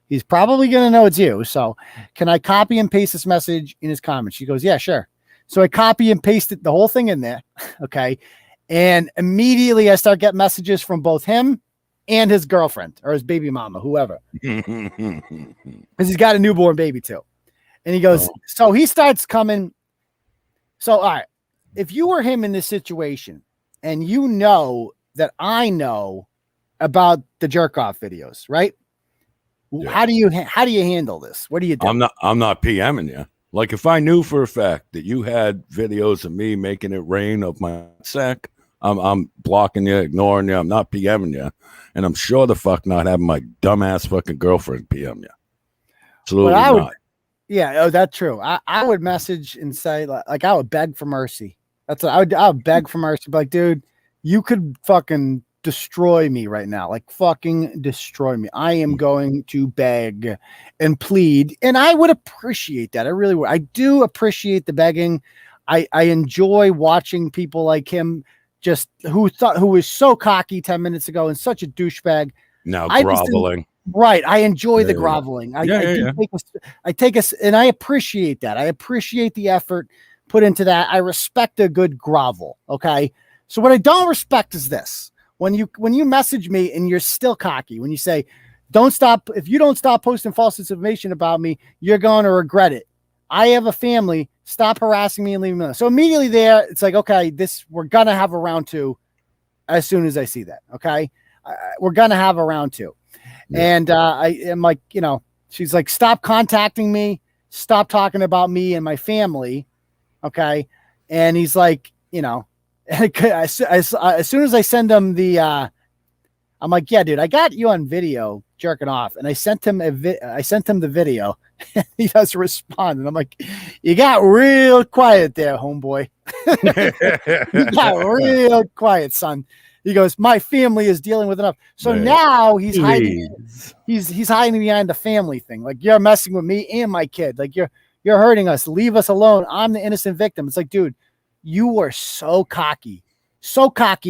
he's probably going to know it's you. So can I copy and paste this message in his comments? She goes, yeah, sure. So I copy and pasted the whole thing in there. Okay. And immediately I start getting messages from both him and his girlfriend or his baby mama, whoever. Because he's got a newborn baby too. And he goes, so he starts coming. So, all right. If you were him in this situation and you know that I know about the jerk off videos, right? Yeah. How do you handle this? What do you do? I'm not PMing you. Like if I knew for a fact that you had videos of me making it rain of my sack, I'm blocking you, ignoring you. I'm not PMing you, and I'm sure the fuck not having my dumbass fucking girlfriend PM you. Absolutely not. Yeah, that's true. I would message and say like I would beg for mercy. That's what I would beg for mercy. But like, dude, you could fucking destroy me right now. Like fucking destroy me. I am going to beg and plead. And I would appreciate that. I really would. I do appreciate the begging. I enjoy watching people like him who was so cocky 10 minutes ago and such a douchebag. Now groveling. Right. I enjoy the groveling. I take us and I appreciate that. I appreciate the effort put into that. I respect a good grovel. Okay. So what I don't respect is this. When you message me and you're still cocky, when you say, if you don't stop posting false information about me, you're going to regret it. I have a family. Stop harassing me and leave me alone. So immediately there, it's like, okay, we're going to have a round two as soon as I see that. Okay. We're going to have a round two. Yeah. And I am like, she's like, stop contacting me. Stop talking about me and my family. Okay. And he's like, as soon as I send him I'm like, yeah, dude, I got you on video jerking off. And I sent him the video. He doesn't respond. And I'm like, you got real quiet there, homeboy. You got real quiet, son. He goes, my family is dealing with enough. So now he's hiding. He's hiding behind the family thing. Like, you're messing with me and my kid. Like, you're hurting us. Leave us alone. I'm the innocent victim. It's like, dude, you were so cocky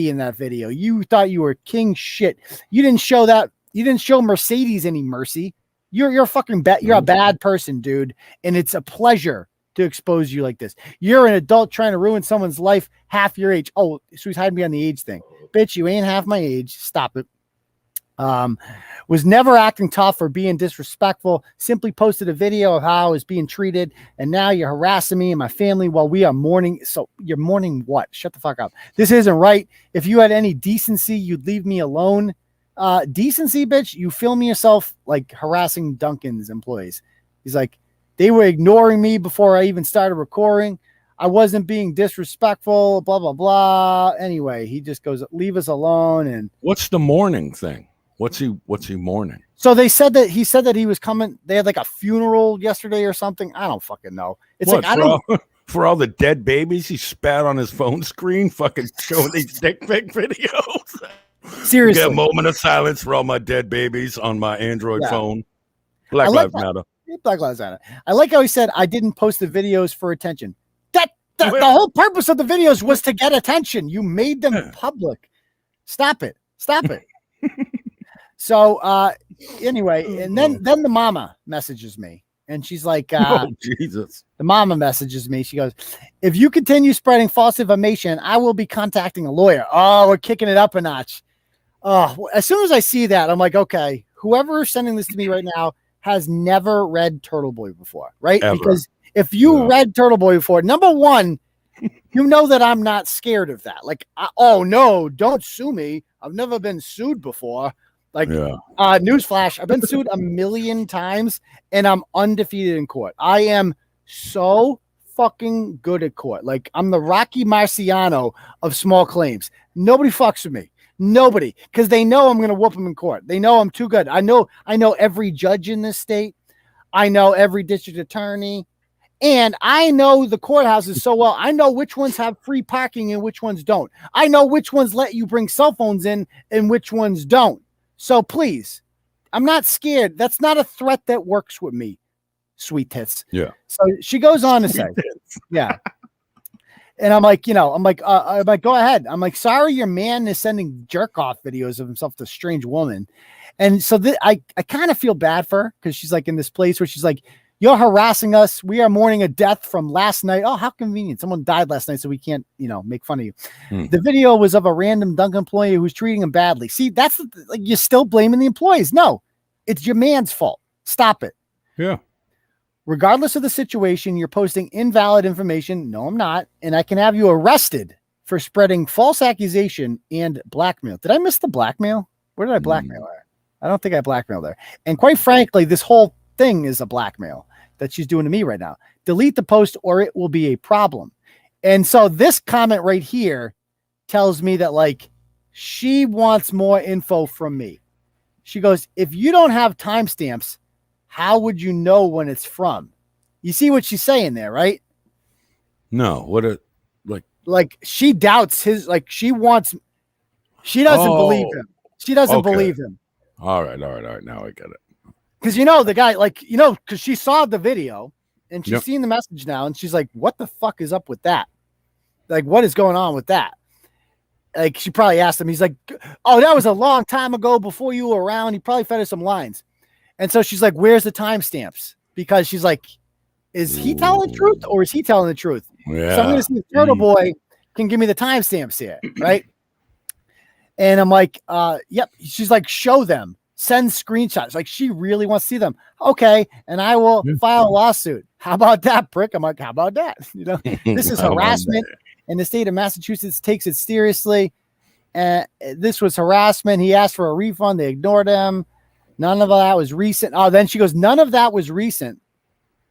in that video. You thought you were king shit. You didn't show that. You didn't show Mercedes any mercy. You're fucking you're a bad person, dude. And it's a pleasure to expose you like this. You're an adult trying to ruin someone's life half your age. Oh, so he's hiding behind the age thing. Bitch, you ain't half my age. Stop it. Was never acting tough or being disrespectful. Simply posted a video of how I was being treated. And now you're harassing me and my family while we are mourning. So you're mourning what? Shut the fuck up. This isn't right. If you had any decency, you'd leave me alone. Decency, bitch. You film yourself like harassing Dunkin's employees. He's like, they were ignoring me before I even started recording. I wasn't being disrespectful, blah, blah, blah. Anyway, he just goes, leave us alone. And what's the mourning thing? What's he mourning? So he said that he was coming. They had like a funeral yesterday or something. I don't fucking know. It's what, like, for all the dead babies he spat on his phone screen, fucking showing these dick pic videos. Seriously. Get a moment of silence for all my dead babies on my Android phone. Black Lives Matter. Black Lives Matter. I like how he said, I didn't post the videos for attention. The whole purpose of the videos was to get attention. You made them public. Stop it. So anyway, and then the mama messages me and she's like, oh, Jesus. The mama messages me. She goes, if you continue spreading false information, I will be contacting a lawyer. Oh, we're kicking it up a notch. Oh, as soon as I see that, I'm like, okay, whoever is sending this to me right now has never read Turtleboy before, right? Ever. Because if you read Turtleboy before, number one, You know that I'm not scared of that. Like, oh no, don't sue me. I've never been sued before. Like, newsflash, I've been sued a million times and I'm undefeated in court. I am so fucking good at court. Like, I'm the Rocky Marciano of small claims. Nobody fucks with me. Nobody, because they know I'm going to whoop them in court. They know I'm too good. I know every judge in this state. I know every district attorney. And I know the courthouses so well. I know which ones have free parking and which ones don't. I know which ones let you bring cell phones in and which ones don't. So please, I'm not scared. That's not a threat that works with me, sweet tits. Yeah. So she goes on to say, yeah. And I'm like, go ahead. I'm like, sorry, your man is sending jerk off videos of himself to a strange woman. And so I kind of feel bad for her because she's like in this place where she's like, you're harassing us. We are mourning a death from last night. Oh, how convenient. Someone died last night, so we can't, make fun of you. The video was of a random Dunkin employee who's treating him badly. See, that's like, you're still blaming the employees. No, it's your man's fault. Stop it. Yeah. Regardless of the situation, you're posting invalid information. No, I'm not. And I can have you arrested for spreading false accusation and blackmail. Did I miss the blackmail? Where did I blackmail her? I don't think I blackmailed her. And quite frankly, this whole thing is a blackmail that she's doing to me right now. Delete the post or it will be a problem. And so this comment right here tells me that like she wants more info from me. She goes, if you don't have timestamps, how would you know when it's from? You see what she's saying there, right? No, like she doubts his, like she doesn't believe him. She doesn't believe him. All right. Now I get it. Because the guy, because she saw the video and she's seen the message now, and she's like, what the fuck is up with that? Like, what is going on with that? Like, she probably asked him. He's like, oh, that was a long time ago before you were around. He probably fed her some lines. And so she's like, where's the timestamps? Because she's like, is he telling the truth or is he telling the truth? Yeah. So I'm going to see if Turtleboy can give me the timestamps here, right? And I'm like, yep. She's like, show them. Send screenshots. Like, she really wants to see them. Okay. And I will file a lawsuit. How about that, prick? I'm like, how about that? This is harassment. And the state of Massachusetts takes it seriously. This was harassment. He asked for a refund. They ignored him. None of that was recent. Oh, then she goes, none of that was recent.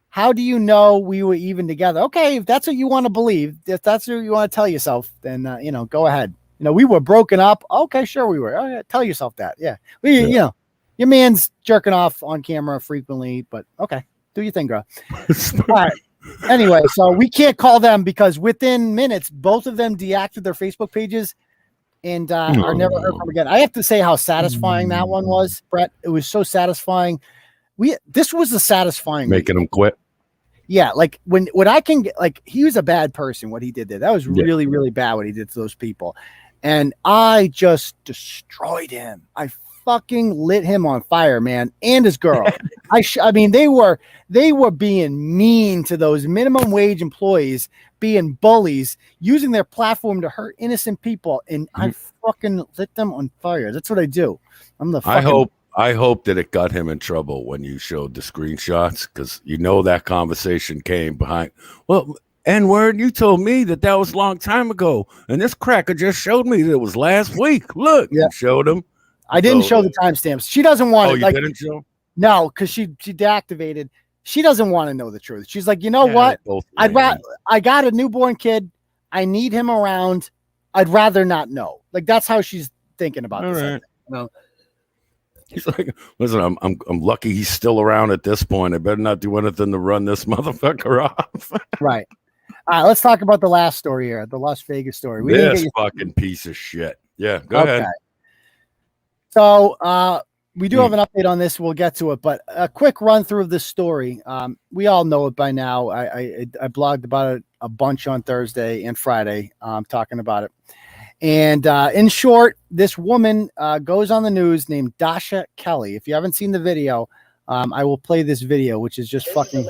How do you know we were even together? Okay, if that's what you want to believe, if that's what you want to tell yourself, then, go ahead. We were broken up. Okay, sure we were. Oh, yeah, tell yourself that. Yeah. Your man's jerking off on camera frequently, but okay, do your thing, girl. All right. Anyway, so we can't call them because within minutes, both of them deactivated their Facebook pages and are never heard from again. I have to say how satisfying that one was, Brett. It was so satisfying. This was a satisfying making him quit. Yeah, like when I can get, like, he was a bad person. What he did there, that was really, really bad. What he did to those people, and I just destroyed him. I fucking lit him on fire, man, and his girl. I mean, they were being mean to those minimum wage employees, being bullies, using their platform to hurt innocent people, and I fucking lit them on fire. That's what I do. I'm the fucking... I hope that it got him in trouble when you showed the screenshots, because that conversation came behind. Well, N-word, you told me that was a long time ago, and this cracker just showed me that it was last week. Look, you showed him. I didn't show the timestamps. She doesn't want it. You didn't show? No, because she deactivated. She doesn't want to know the truth. She's like, you know what? I got a newborn kid. I need him around. I'd rather not know. Like, that's how she's thinking about this. Right. He's like, listen, I'm lucky he's still around at this point. I better not do anything to run this motherfucker off. Right. All right, let's talk about the last story here, the Las Vegas story. This fucking piece of shit. Yeah, go ahead. So we do have an update on this. We'll get to it, but a quick run through of this story. We all know it by now. I blogged about it a bunch on Thursday and Friday, talking about it. And in short, this woman goes on the news named Dasha Kelly. If you haven't seen the video, I will play this video, which is just fucking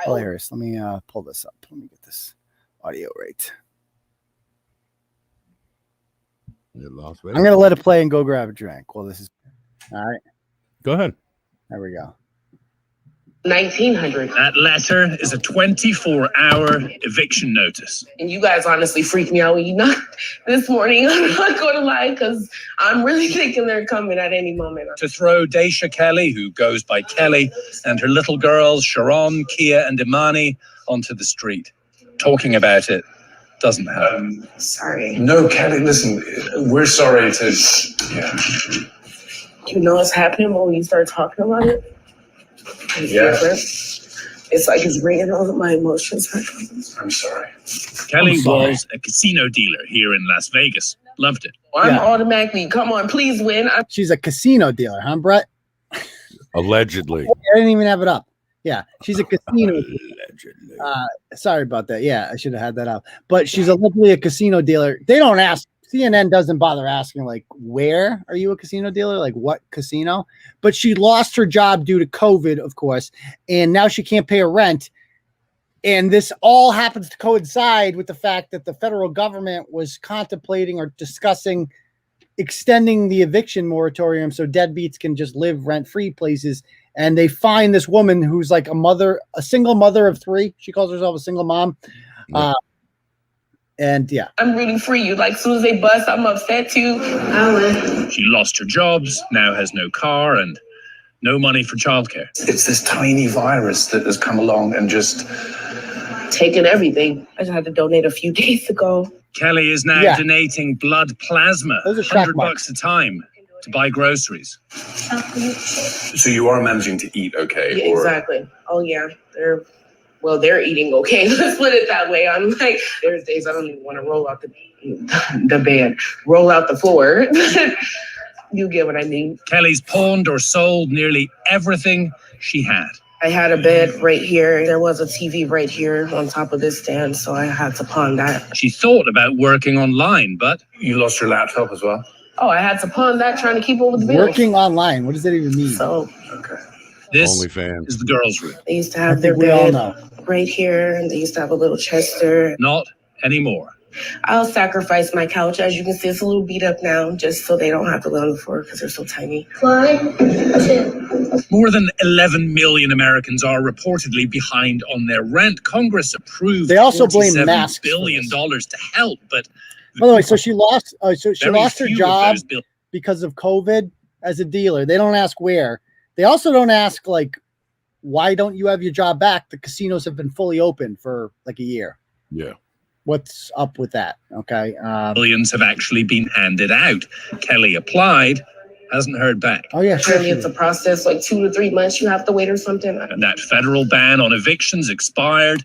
hilarious. Let me pull this up. Let me get this audio right. I'm going to let it play and go grab a drink. Well, this is all right. Go ahead. There we go. $1,900. That letter is a 24-hour eviction notice. And you guys honestly freaked me out when you knocked this morning. I'm not going to lie, because I'm really thinking they're coming at any moment. To throw Dasha Kelly, who goes by Kelly, and her little girls, Sharon, Kia, and Imani, onto the street. Talking about it doesn't help. Sorry. No, Kelly, listen, we're sorry to... Yeah. You know what's happening when we start talking about it? It's different. It's like it's bringing all of my emotions back. I'm sorry. Kelly was a casino dealer here in Las Vegas. Loved it. I'm automatically, come on, please win. She's a casino dealer, huh, Brett? Allegedly. I didn't even have it up. Yeah, she's a casino dealer. Sorry about that. Yeah, I should have had that up. But she's allegedly a casino dealer. They don't ask. CNN doesn't bother asking, like, where are you a casino dealer? Like, what casino? But she lost her job due to COVID, of course, and now she can't pay her rent. And this all happens to coincide with the fact that the federal government was contemplating or discussing extending the eviction moratorium so deadbeats can just live rent-free places. And they find this woman who's like a single mother of 3. She calls herself a single mom. And yeah, I'm rooting for you. Like, as soon as they bust, I'm upset too. I win. She lost her jobs, now has no car, and no money for childcare. It's this tiny virus that has come along and just... taken everything. I just had to donate a few days ago. Kelly is now donating blood plasma, $100 a time, to buy groceries. So you are managing to eat okay? Yeah, exactly. Oh yeah, they're eating okay. Let's put it that way. I'm like, there's days I don't even want to roll out the bed, roll out the floor. You get what I mean. Kelly's pawned or sold nearly everything she had. I had a bed right here. There was a TV right here on top of this stand, so I had to pawn that. She thought about working online, but... You lost your laptop as well? Oh, I had to pawn that trying to keep up with the bills. Working online, what does that even mean? So, okay. This OnlyFans is the girls' room. They used to have their bed right here, and they used to have a little chest there. Not anymore. I'll sacrifice my couch. As you can see, it's a little beat up now, just so they don't have to lay on the floor because they're so tiny. 1, 2. More than 11 million Americans are reportedly behind on their rent. Congress approved They also blame masks $47 billion to help, but... By the way, so she lost her few of job those bills. because of COVID as a dealer. They don't ask where. They also don't ask, like, why don't you have your job back? The casinos have been fully open for like a year. Yeah. What's up with that? Okay. Billions have actually been handed out. Kelly applied, hasn't heard back. Oh, yeah. Surely it's a process, like 2 to 3 months you have to wait or something. And that federal ban on evictions expired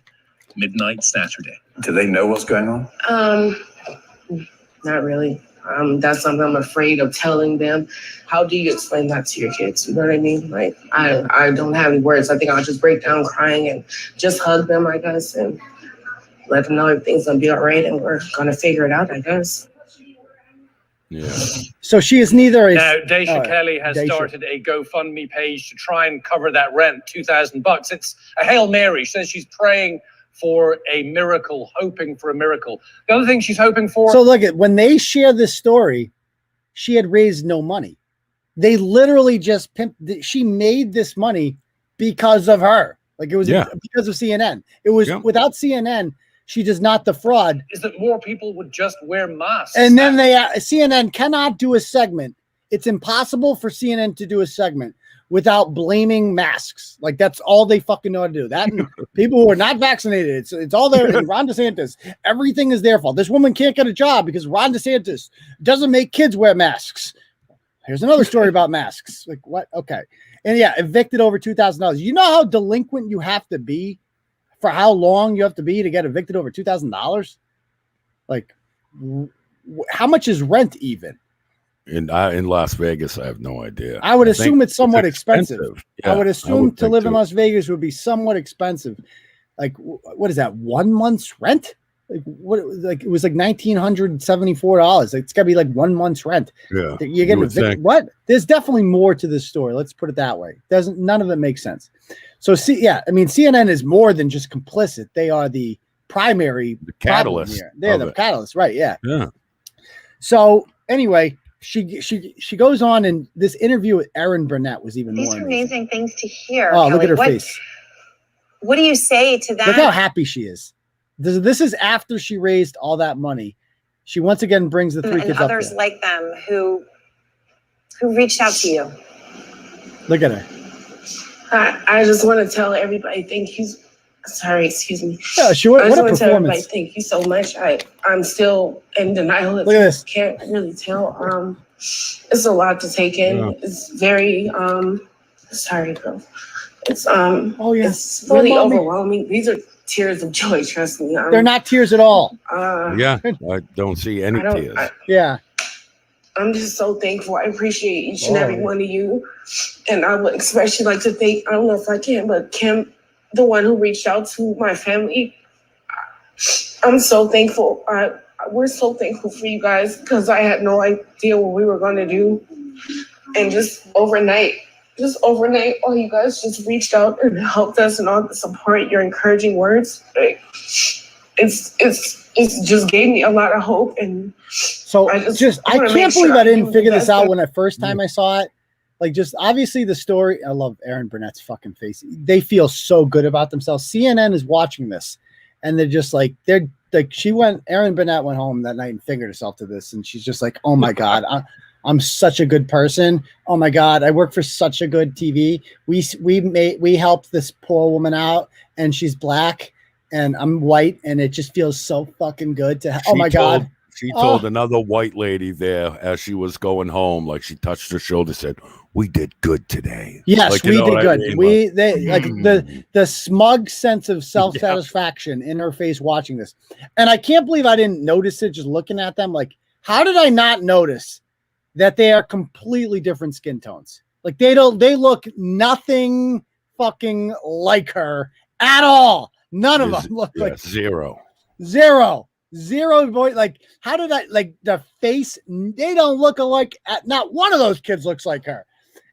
midnight Saturday. Do they know what's going on? Not really. That's something I'm afraid of telling them. How do you explain that to your kids? You know what I mean? Like, I don't have any words. I think I'll just break down crying and just hug them, I guess, and let them know everything's gonna be all right and we're gonna figure it out, I guess. Yeah. So she is neither a... Now, Dasha Kelly has started a GoFundMe page to try and cover that rent, $2,000. It's a Hail Mary. She says she's praying for a miracle, hoping for a miracle. The other thing she's hoping for... So look, when they share this story, she had raised no money. They literally just she made this money because of her. Like, it was because of CNN. It was without CNN, she does not defraud. Is that more people would just wear masks. And then CNN cannot do a segment. It's impossible for CNN to do a segment without blaming masks. Like, that's all they fucking know how to do. That and people who are not vaccinated. It's all there. And Ron DeSantis, everything is their fault. This woman can't get a job because Ron DeSantis doesn't make kids wear masks. Here's another story about masks. Like, what? Okay. And yeah, evicted over $2,000. You know how delinquent you have to be for how long you have to be to get evicted over $2,000? Like, how much is rent even? In Las Vegas, I have no idea. I would assume it's somewhat expensive. Yeah, I would assume to live in Las Vegas would be somewhat expensive. Like, what is that? 1 month's rent? Like, what? Like, it was like $1,974. It's got to be like 1 month's rent. Yeah, you're getting evicted. What? There's definitely more to this story. Let's put it that way. None of it makes sense. So I mean, CNN is more than just complicit. They are the primary catalyst. They're the catalyst, right? Yeah. Yeah. So anyway, she goes on, and this interview with Erin Burnett was even These more are amazing. amazing things to hear. Oh, Kelly. look at her what, face. What do you say to that? Look how happy she is. This is after she raised all that money. She once again brings the 3 and kids up others there. like them who reached out to you. Look at her. I just want to tell everybody thank you. Sorry, excuse me. Yeah, I what just a want to tell everybody performance. thank you so much. I'm still in denial. Look at this. Can't really tell. It's a lot to take in. Yeah. It's very sorry, girl. It's oh yeah, it's really overwhelming. These are tears of joy. Trust me. They're not tears at all. Yeah, I don't see any tears. Yeah. I'm just so thankful. I appreciate each and every one of you. And I would especially like to thank, I don't know if I can, but Kim, the one who reached out to my family. I'm so thankful. We're so thankful for you guys because I had no idea what we were going to do. And just overnight, all you guys just reached out and helped us and all the support, your encouraging words. It's just gave me a lot of hope. And so I can't believe I didn't figure this out when the first time I saw it. Like, just obviously the story. I love Erin Burnett's fucking face. They feel so good about themselves. CNN is watching this, and they're just like, Erin Burnett went home that night and figured herself to this, and she's just like, oh my God, I'm such a good person. Oh my God, I work for such a good TV. We helped this poor woman out, and she's black, and I'm white, and it just feels so fucking good to. Oh my God. She told another white lady there as she was going home, like she touched her shoulder, said, "We did good today." Yes, like, we did good. I mean? Like the smug sense of self-satisfaction in her face watching this. And I can't believe I didn't notice it just looking at them. Like, how did I not notice that they are completely different skin tones? Like they look nothing fucking like her at all. None of them look like Zero boy. Like, how did I like the face? They don't look alike. Not one of those kids looks like her,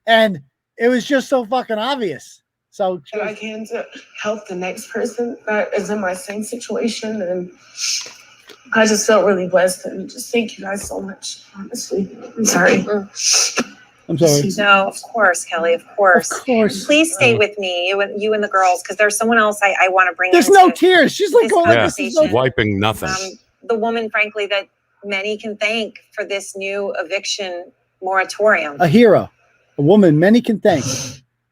and it was just so fucking obvious. So I can to help the next person that is in my same situation, and I just felt really blessed. And just thank you guys so much. Honestly, I'm sorry. I'm sorry. No, of course, Kelly. Of course. Please stay with me, you and the girls, because there's someone else I want to bring. There's no tears. She's like, wiping nothing. The woman, frankly, that many can thank for this new eviction moratorium. A hero, a woman many can thank.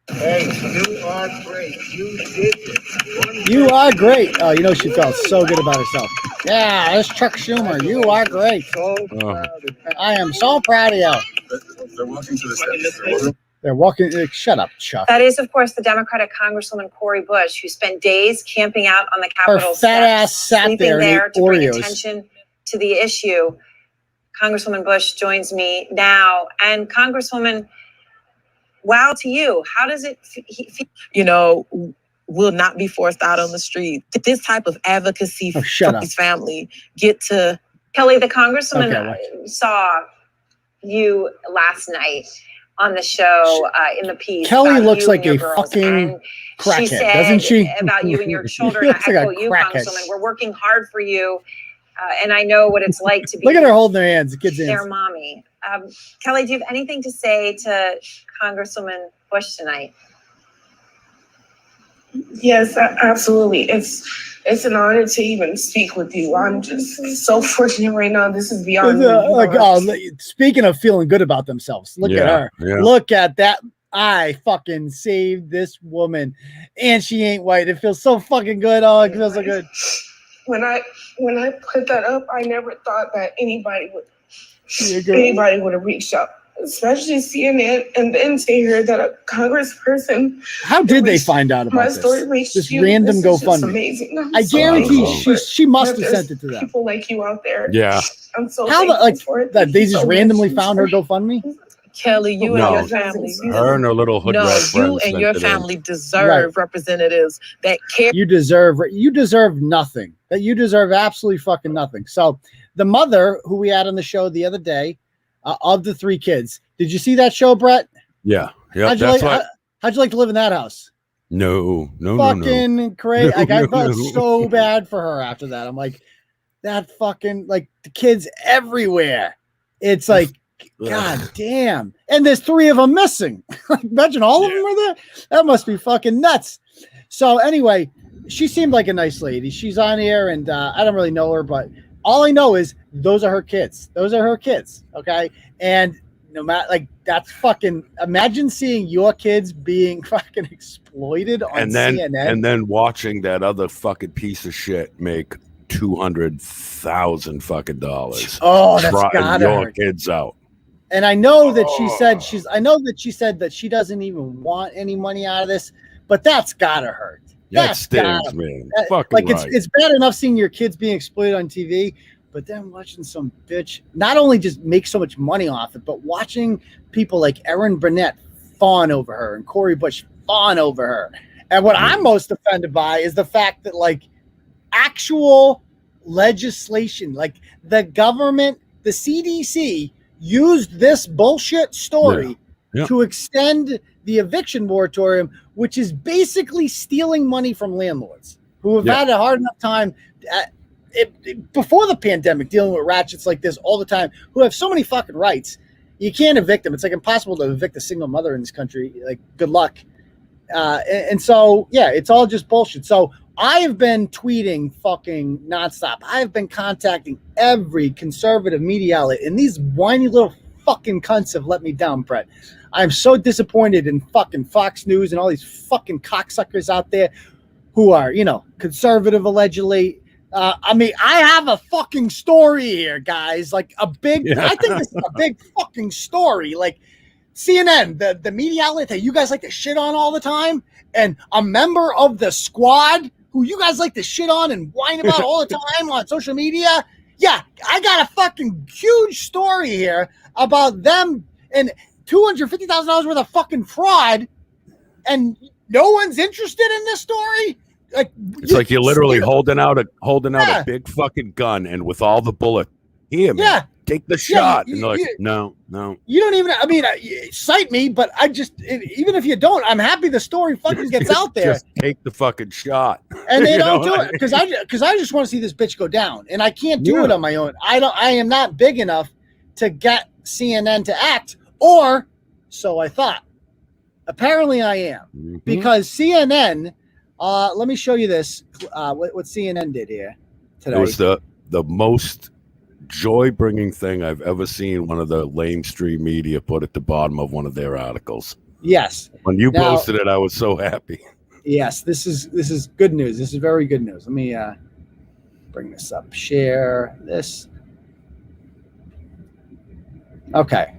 Hey, you are great. You did it. You are great. Oh, you know she felt so good about herself. Yeah, that's Chuck Schumer. You are great. I am so proud of you. They're walking to the steps. They're walking. Shut up, Chuck. That is, of course, the Democratic Congresswoman Cori Bush, who spent days camping out on the Capitol Her fat ass sat sleeping there to bring Oreos. attention to the issue. Congresswoman Bush joins me now. And Congresswoman, wow to you. How does it feel? You know, will not be forced out on the street. This type of advocacy for his family get to... Kelly, the Congresswoman saw you last night on the show in the piece. Kelly looks like a fucking crackhead, she said, doesn't she? About you and your children. She looks I like a quote you, crackhead. Congresswoman. We're working hard for you, and I know what it's like to be. Look at her holding their hands, the kids' their hands. mommy. Kelly, do you have anything to say to Congresswoman Bush tonight? Yes, absolutely. It's an honor to even speak with you. I'm just so fortunate right now. This is beyond me. Speaking of feeling good about themselves, look at her. Yeah. Look at that. I fucking saved this woman, and she ain't white. It feels so fucking good. Oh, it feels so good. When I put that up, I never thought that anybody would have reached out, especially CNN, and then to hear that a congressperson. How did they find out my about story reached this you? random This is just GoFundMe? amazing. I'm I so guarantee thankful she must that have there's sent it to them. People like you out there. Yeah. I'm so How thankful for it. that Thank they you just so much. randomly found her GoFundMe? Kelly, you and your family. Her and her little hood rat you friends and your sent it in. family deserve representatives that care. You deserve nothing. That you deserve absolutely fucking nothing. So the mother who we had on the show the other day of the 3 kids, did you see that show, Brett? Yeah. How'd you like to live in that house? No. Fucking crazy. Like, I felt No. so bad for her after that. I'm like, that fucking, like, the kids everywhere. It's like God damn. And there's 3 of them missing. Imagine all of them were there. That must be fucking nuts. So anyway, she seemed like a nice lady. She's on here, and I don't really know her, but all I know is those are her kids. Those are her kids. Okay. And no matter, like, that's fucking, imagine seeing your kids being fucking exploited on CNN. And then watching that other fucking piece of shit make $200,000 fucking dollars. Oh, that's gotta your hurt. kids out. And I know that she said that she doesn't even want any money out of this, but that's gotta hurt. That stings, man. Fucking like right. it's bad enough seeing your kids being exploited on TV, but then watching some bitch not only just make so much money off it, but watching people like Erin Burnett fawn over her and Cori Bush fawn over her. And what I'm most offended by is the fact that, like, actual legislation, like the government, the CDC used this bullshit story to extend the eviction moratorium, which is basically stealing money from landlords who have had a hard enough time before the pandemic dealing with ratchets like this all the time, who have so many fucking rights. You can't evict them. It's like impossible to evict a single mother in this country. Like, good luck. And so, yeah, it's all just bullshit. So I have been tweeting fucking nonstop. I have been contacting every conservative media outlet, and these whiny little fucking cunts have let me down, Brett. I'm so disappointed in fucking Fox News and all these fucking cocksuckers out there who are, you know, conservative allegedly. I mean, I have a fucking story here, guys. Like I think this is a big fucking story. Like CNN, the media outlet that you guys like to shit on all the time, and a member of the squad who you guys like to shit on and whine about all the time on social media. Yeah, I got a fucking huge story here about them and $250,000 worth of fucking fraud, and no one's interested in this story. Like, it's like you're literally holding out a big fucking gun, and with all the bullets, here, man, take the shot. And they're like, no. You don't even, I mean, cite me, but I just, even if you don't, I'm happy the story fucking gets out there. Just take the fucking shot. And they don't do it because I just want to see this bitch go down, and I can't do it on my own. I am not big enough to get CNN to act, or so I thought. Apparently I am, because CNN, let me show you this, what CNN did here today. It was the most joy-bringing thing I've ever seen one of the lamestream media put at the bottom of one of their articles. Yes. When you posted it, I was so happy. Yes, this is good news. This is very good news. Let me bring this up. Share this. Okay.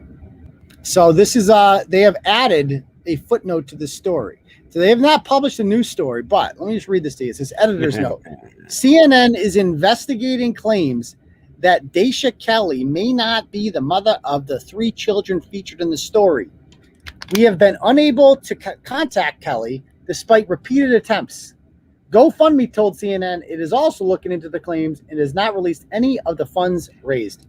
So this is they have added a footnote to the story. So they have not published a news story, but let me just read this to you. It says, editor's note. CNN is investigating claims that Dasha Kelly may not be the mother of the 3 children featured in the story. We have been unable to contact Kelly despite repeated attempts. GoFundMe told CNN it is also looking into the claims and has not released any of the funds raised.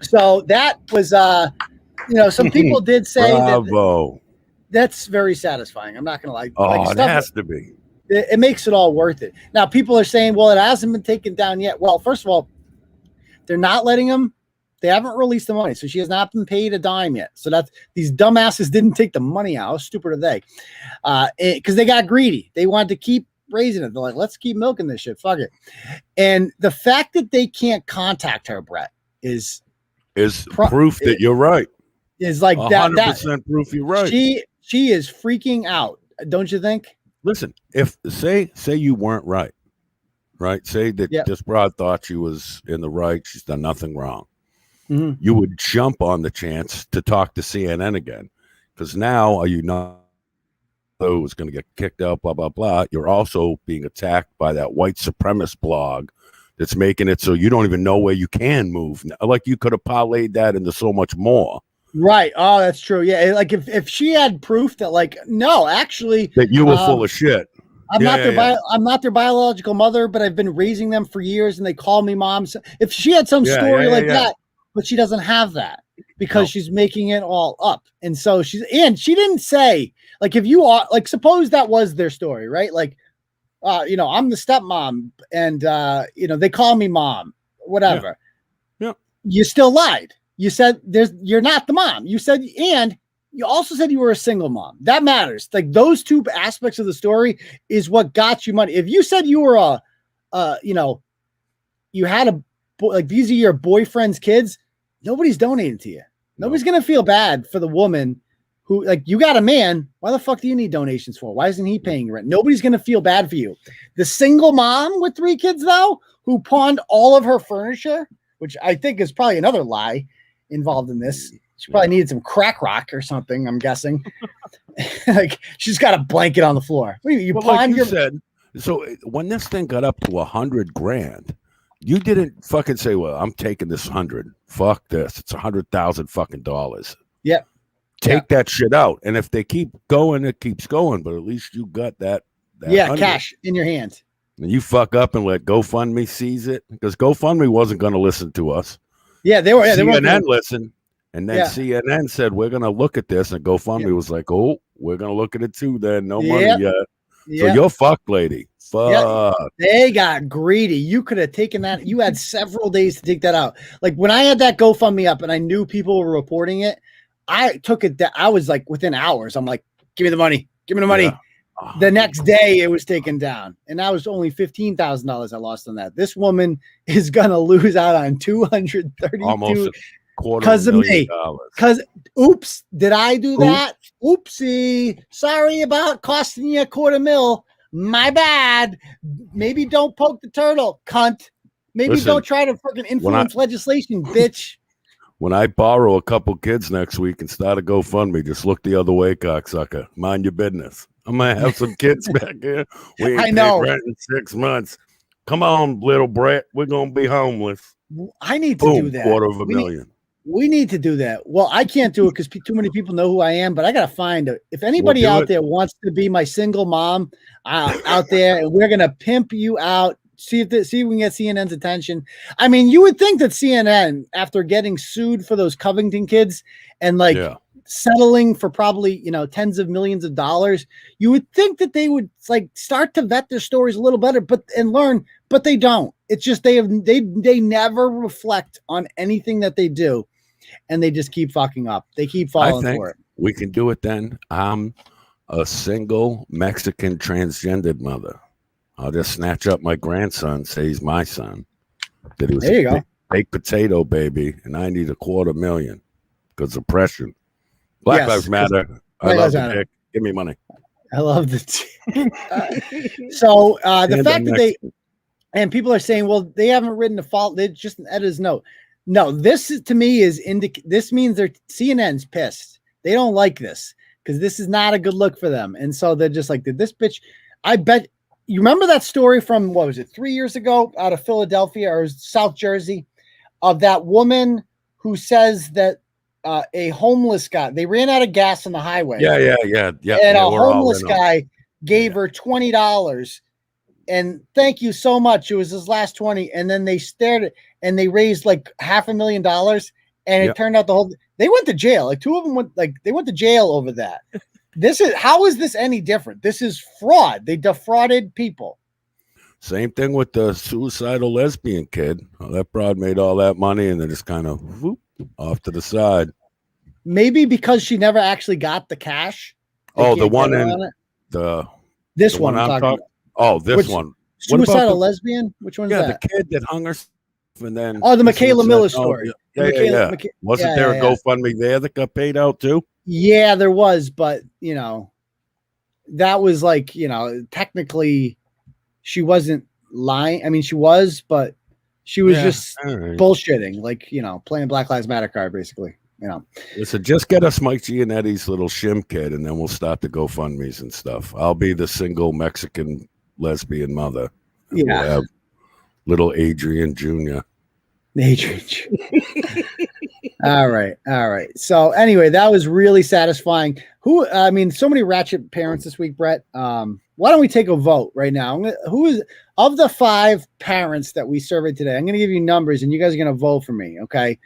So that was, some people did say Bravo. That's very satisfying. I'm not going to lie. Oh, it has to be. It makes it all worth it. Now, people are saying, well, it hasn't been taken down yet. Well, first of all, they're not letting them. They haven't released the money. So she has not been paid a dime yet. So that's, these dumbasses didn't take the money out. How stupid are they? Because they got greedy. They wanted to keep raising it. They're like, let's keep milking this shit. Fuck it. And the fact that they can't contact her, Brett, is proof that you're right. Is like 100% proof you're right. She is freaking out. Don't you think? Listen, if say you weren't right? Say that this broad thought she was in the right. She's done nothing wrong. Mm-hmm. You would jump on the chance to talk to CNN again, because now are you not? Oh, it's going to get kicked out. Blah blah blah. You're also being attacked by that white supremacist blog that's making it so you don't even know where you can move. Like you could have parlayed that into so much more. Right. Oh, that's true. Yeah. Like if she had proof that, like, no, actually, that you were full of shit. I'm not their biological mother, but I've been raising them for years, and they call me mom. So if she had some story like that, but she doesn't have that because she's making it all up, and so she didn't say, like, if you are, like, suppose that was their story, right? Like, I'm the stepmom, and they call me mom, whatever. Yeah. You still lied. You said you're not the mom. You said, and you also said you were a single mom. That matters. Like those two aspects of the story is what got you money. If you said you were you had like these are your boyfriend's kids, nobody's donating to you. Nobody's going to feel bad for the woman who, like, you got a man. Why the fuck do you need donations for? Why isn't he paying your rent? Nobody's going to feel bad for you. The single mom with 3 kids, though, who pawned all of her furniture, which I think is probably another lie involved in this. She probably needed some crack rock or something, I'm guessing. Like, she's got a blanket on the floor. What do you pawned your... said, so when this thing got up to $100,000, you didn't fucking say, well, I'm taking this 100. Fuck this. It's $100,000 fucking dollars. Yep. Take that shit out. And if they keep going, it keeps going. But at least you got that 100. Cash in your hand. And you fuck up and let GoFundMe seize it. Because GoFundMe wasn't going to listen to us. Yeah, they were. Yeah, CNN listened. And then CNN said, we're going to look at this. And GoFundMe was like, oh, we're going to look at it too then. No money yet. So you're fucked, lady. Fuck. Yeah, they got greedy. You could have taken that. You had several days to take that out. Like when I had that GoFundMe up and I knew people were reporting it, I took it. I was like within hours. I'm like, give me the money. Give me the money. Yeah. The next day it was taken down. And that was only $15,000 I lost on that. This woman is going to lose out on $232 almost because of me. Because oops, did I do that? Oopsie. Sorry about costing you $250,000. My bad. Maybe don't poke the turtle, cunt. Maybe don't try to fucking influence legislation, bitch. When I borrow a couple kids next week and start a GoFundMe, just look the other way, cocksucker. Mind your business. I'm gonna have some kids back here. We ain't paid rent in 6 months. Come on, little Brett. We're gonna be homeless. I need to do that. $250,000. We need to do that. Well, I can't do it because too many people know who I am, but I got to find it. If anybody out there wants to be my single mom out there, and we're going to pimp you out, see if we can get CNN's attention. I mean, you would think that CNN, after getting sued for those Covington kids and settling for probably, tens of millions of dollars, you would think that they would start to vet their stories a little better, and learn, but they don't. It's just, they never reflect on anything that they do. And they just keep fucking up. They keep falling for it. We can do it then. I'm a single Mexican transgendered mother. I'll just snatch up my grandson, say he's my son. That he was there you go. Baked potato baby, and I need $250,000 because oppression. Black Lives Matter. I love the dick. Give me money. I love the So the fact that and people are saying, well, they haven't written the fault. They just edit his note. No, this is, to me, this means CNN's pissed. They don't like this because this is not a good look for them. And so they're just like, did this bitch, I bet you remember that story from, what was it, 3 years ago out of Philadelphia or South Jersey of that woman who says that a homeless guy, they ran out of gas on the highway. Yeah. And a homeless guy gave her $20. And thank you so much. It was his last 20. And then they stared at, and they raised like $500,000. And it turned out they went to jail. Like 2 of them went to jail over that. How is this any different? This is fraud. They defrauded people. Same thing with the suicidal lesbian kid. That broad made all that money and then just kind of off to the side. Maybe because she never actually got the cash. Oh, the one in this one I'm talking about. Oh, this one. Suicidal lesbian? Which one's that? Yeah, the kid that hung herself and then... Oh, the Michaela Miller story. Yeah. Wasn't there a GoFundMe there that got paid out too? Yeah, there was, but, that was like, technically she wasn't lying. I mean, she was, but she was just bullshitting, like, playing Black Lives Matter card, basically. Listen, just get us Mike Gianetti's little shim kid, and then we'll start the GoFundMes and stuff. I'll be the single Mexican lesbian mother. Yeah. We'll have little Adrian Jr. All right. So anyway, that was really satisfying. So many ratchet parents this week, Brett. Why don't we take a vote right now? Who is of the 5 parents that we surveyed today? I'm going to give you numbers, and you guys are going to vote for me. Okay.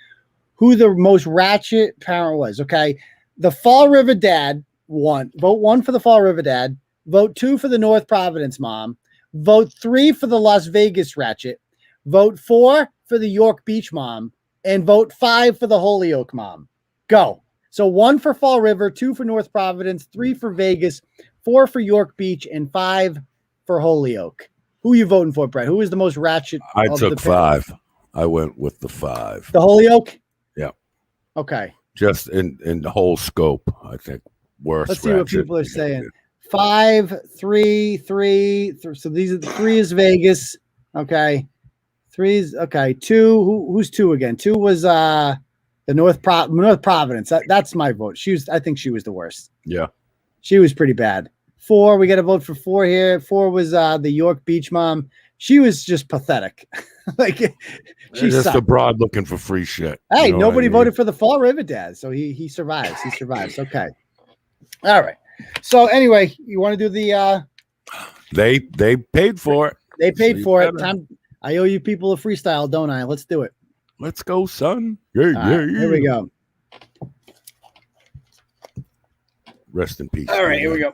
Who the most ratchet parent was. Okay. The Fall River dad won. Vote 1 for the Fall River dad. Vote 2 for the North Providence mom. Vote 3 for the Las Vegas ratchet. Vote 4 for the York Beach mom. and vote 5 for the Holyoke mom. Go. So 1 for Fall River, 2 for North Providence, 3 for Vegas, 4 for York Beach, and 5 for Holyoke. Who are you voting for, Brett? Who is the most ratchet? I took 5. I went with the 5. The Holyoke? Yeah. Okay. Just in the whole scope, I think. Worse. Let's see what people are saying. 5, 3, 3. So these are the 3 is Vegas. Okay. 3 is okay. 2. Who's 2 again? 2 was the North Providence. That's my vote. I think she was the worst. Yeah. She was pretty bad. 4. We got to vote for 4 here. 4 was the York Beach mom. She was just pathetic. Like she's just a broad looking for free shit. Hey, You know nobody what I mean? voted for the Fall River dad, so he survives. He survives. Okay. All right. So anyway, you want to do the They paid for it. They paid So for you it. better. I owe you people a freestyle, don't I? Let's do it. Let's go, son. Yeah, All right, here we go. Rest in peace. All right, here we go.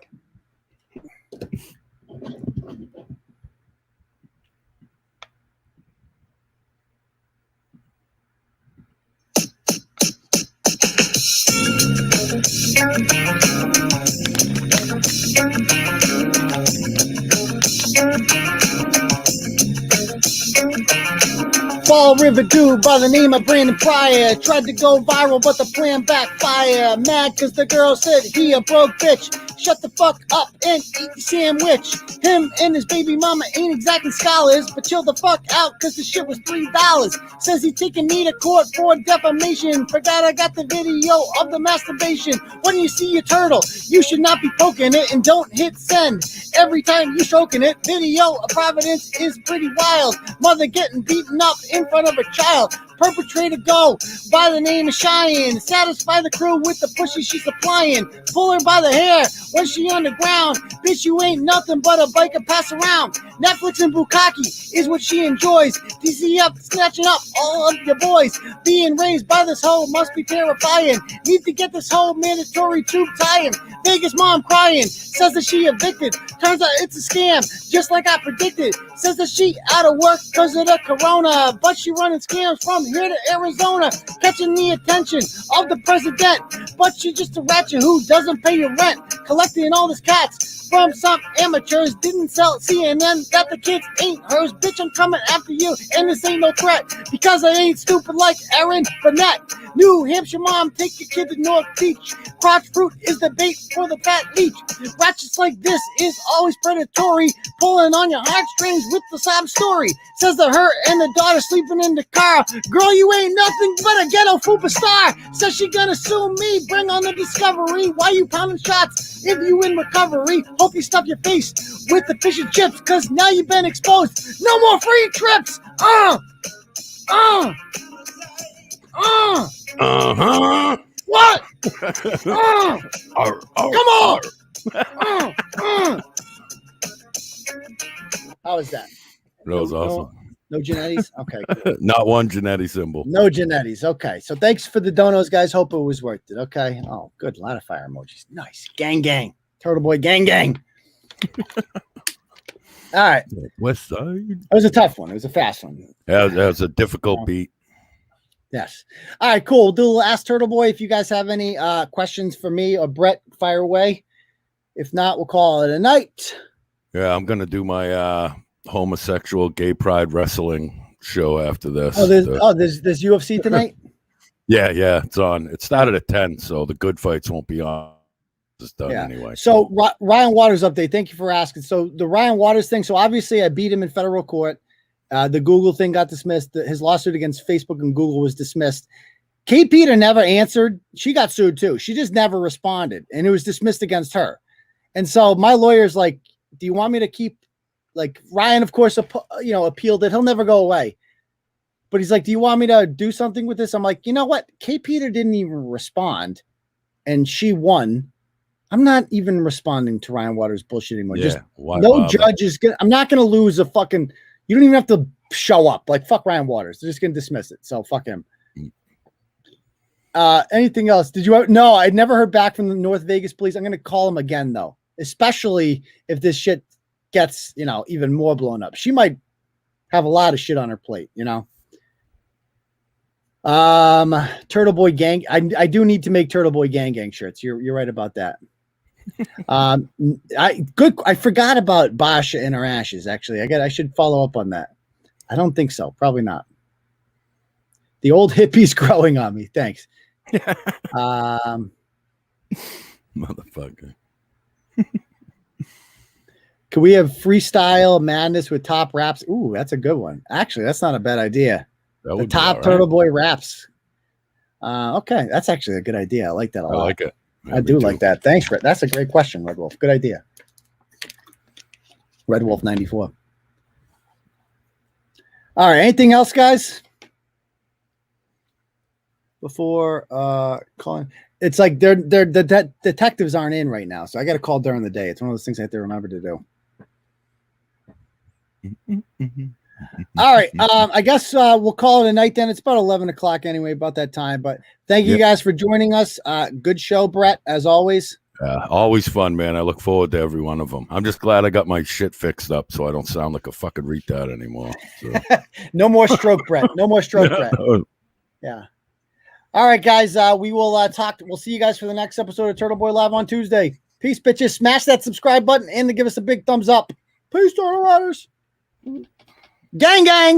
Fall River dude by the name of Brandon Pryor tried to go viral, but the plan backfired. Mad cause the girl said he a broke bitch. Shut the fuck up and eat the sandwich. Him and his baby mama ain't exactly scholars, but chill the fuck out cause the shit was $3. Says he taking me to court for defamation. Forgot I got the video of the masturbation. When you see a turtle, you should not be poking it and don't hit send. Every time you stroking it, video of Providence is pretty wild. Mother getting beaten up in front of her child. Perpetrator go by the name of Shyanne. Satisfy the crew with the pussy she's supplying. Pull her by the hair when she on the ground. Bitch, you ain't nothing but a biker pass around. Netflix and bukkake is what she enjoys. DC up, snatching up all of your boys. Being raised by this hoe must be terrifying. Need to get this whole mandatory tube tying. Vegas mom crying, says that she evicted. Turns out it's a scam, just like I predicted. Says that she out of work because of the corona, but she running scams from here to Arizona, catching the attention of the president. But she just a ratchet who doesn't pay your rent, collecting all this cats from some amateurs. Didn't sell CNN that the kids ain't hers. Bitch, I'm coming after you, and this ain't no threat, because I ain't stupid like Aaron Burnett. New Hampshire mom, take your kid to North Beach. Crotch fruit is the bait for the fat leech. Ratchets like this is always predatory, pulling on your heartstrings with the sob story. Says that her and the daughter sleeping in the car. Girl, you ain't nothing but a ghetto fupa star. Says she gonna sue me, bring on the discovery. Why you pounding shots if you in recovery? Hope you stuff your face with the fish and chips, cause now you've been exposed. No more free trips. What? Come on. How was that? That was awesome. No Genettis? Okay. Not one Genetti symbol. No Genettis. Okay. So thanks for the donos, guys. Hope it was worth it. Okay. Oh, good. A lot of fire emojis. Nice. Gang, gang. Turtleboy, gang, gang. All right. West Side. It was a tough one. It was a fast one. Yeah, that was a difficult beat. Yes. All right, cool. We'll do a little Ask Turtleboy. If you guys have any questions for me or Brett, fire away. If not, we'll call it a night. Yeah, I'm gonna do my homosexual gay pride wrestling show after this. Oh, there's UFC tonight? Yeah, it's on. It started at 10, so the good fights won't be on. It's done anyway. So Ryan Waters update. Thank you for asking. So the Ryan Waters thing. So obviously I beat him in federal court. The Google thing got dismissed. His lawsuit against Facebook and Google was dismissed. Kate Peter never answered. She got sued too. She just never responded, and it was dismissed against her. And so my lawyer's like, do you want me to keep, like, Ryan, of course, appealed it. He'll never go away. But he's like, do you want me to do something with this? I'm like, you know what? Kate Peter didn't even respond, and she won. I'm not even responding to Ryan Waters' bullshit anymore. Yeah, just why no bother? judge is gonna. I'm not gonna lose a fucking. You don't even have to show up. Like, fuck Ryan Waters. They're just gonna dismiss it. So fuck him. Anything else? No, I never heard back from the North Vegas police. I'm gonna call him again though, especially if this shit gets even more blown up. She might have a lot of shit on her plate. Turtleboy gang. I do need to make Turtleboy gang shirts. You're right about that. I forgot about Basha and her ashes. Actually, I should follow up on that. I don't think so. Probably not. The old hippie's growing on me. Thanks. Motherfucker. Can we have freestyle madness with top raps? Ooh, that's a good one. Actually, that's not a bad idea. The top Turtleboy raps. Okay, that's actually a good idea. I like that a lot. I like it. I do like that. Thanks, Brett. That's a great question, Red Wolf. Good idea. Red Wolf 94. All right. Anything else, guys? Before calling, it's like the detectives aren't in right now, so I got to call during the day. It's one of those things I have to remember to do. All right. I guess we'll call it a night then. It's about 11 o'clock anyway, about that time. But thank you guys for joining us. Good show, Brett, as always. Always fun, man. I look forward to every one of them. I'm just glad I got my shit fixed up so I don't sound like a fucking retard anymore. So. No more stroke, Brett. No more stroke, Brett. Yeah. All right, guys. We will talk. We'll see you guys for the next episode of Turtleboy Live on Tuesday. Peace, bitches. Smash that subscribe button and to give us a big thumbs up. Peace, Turtle Riders. Gang, gang.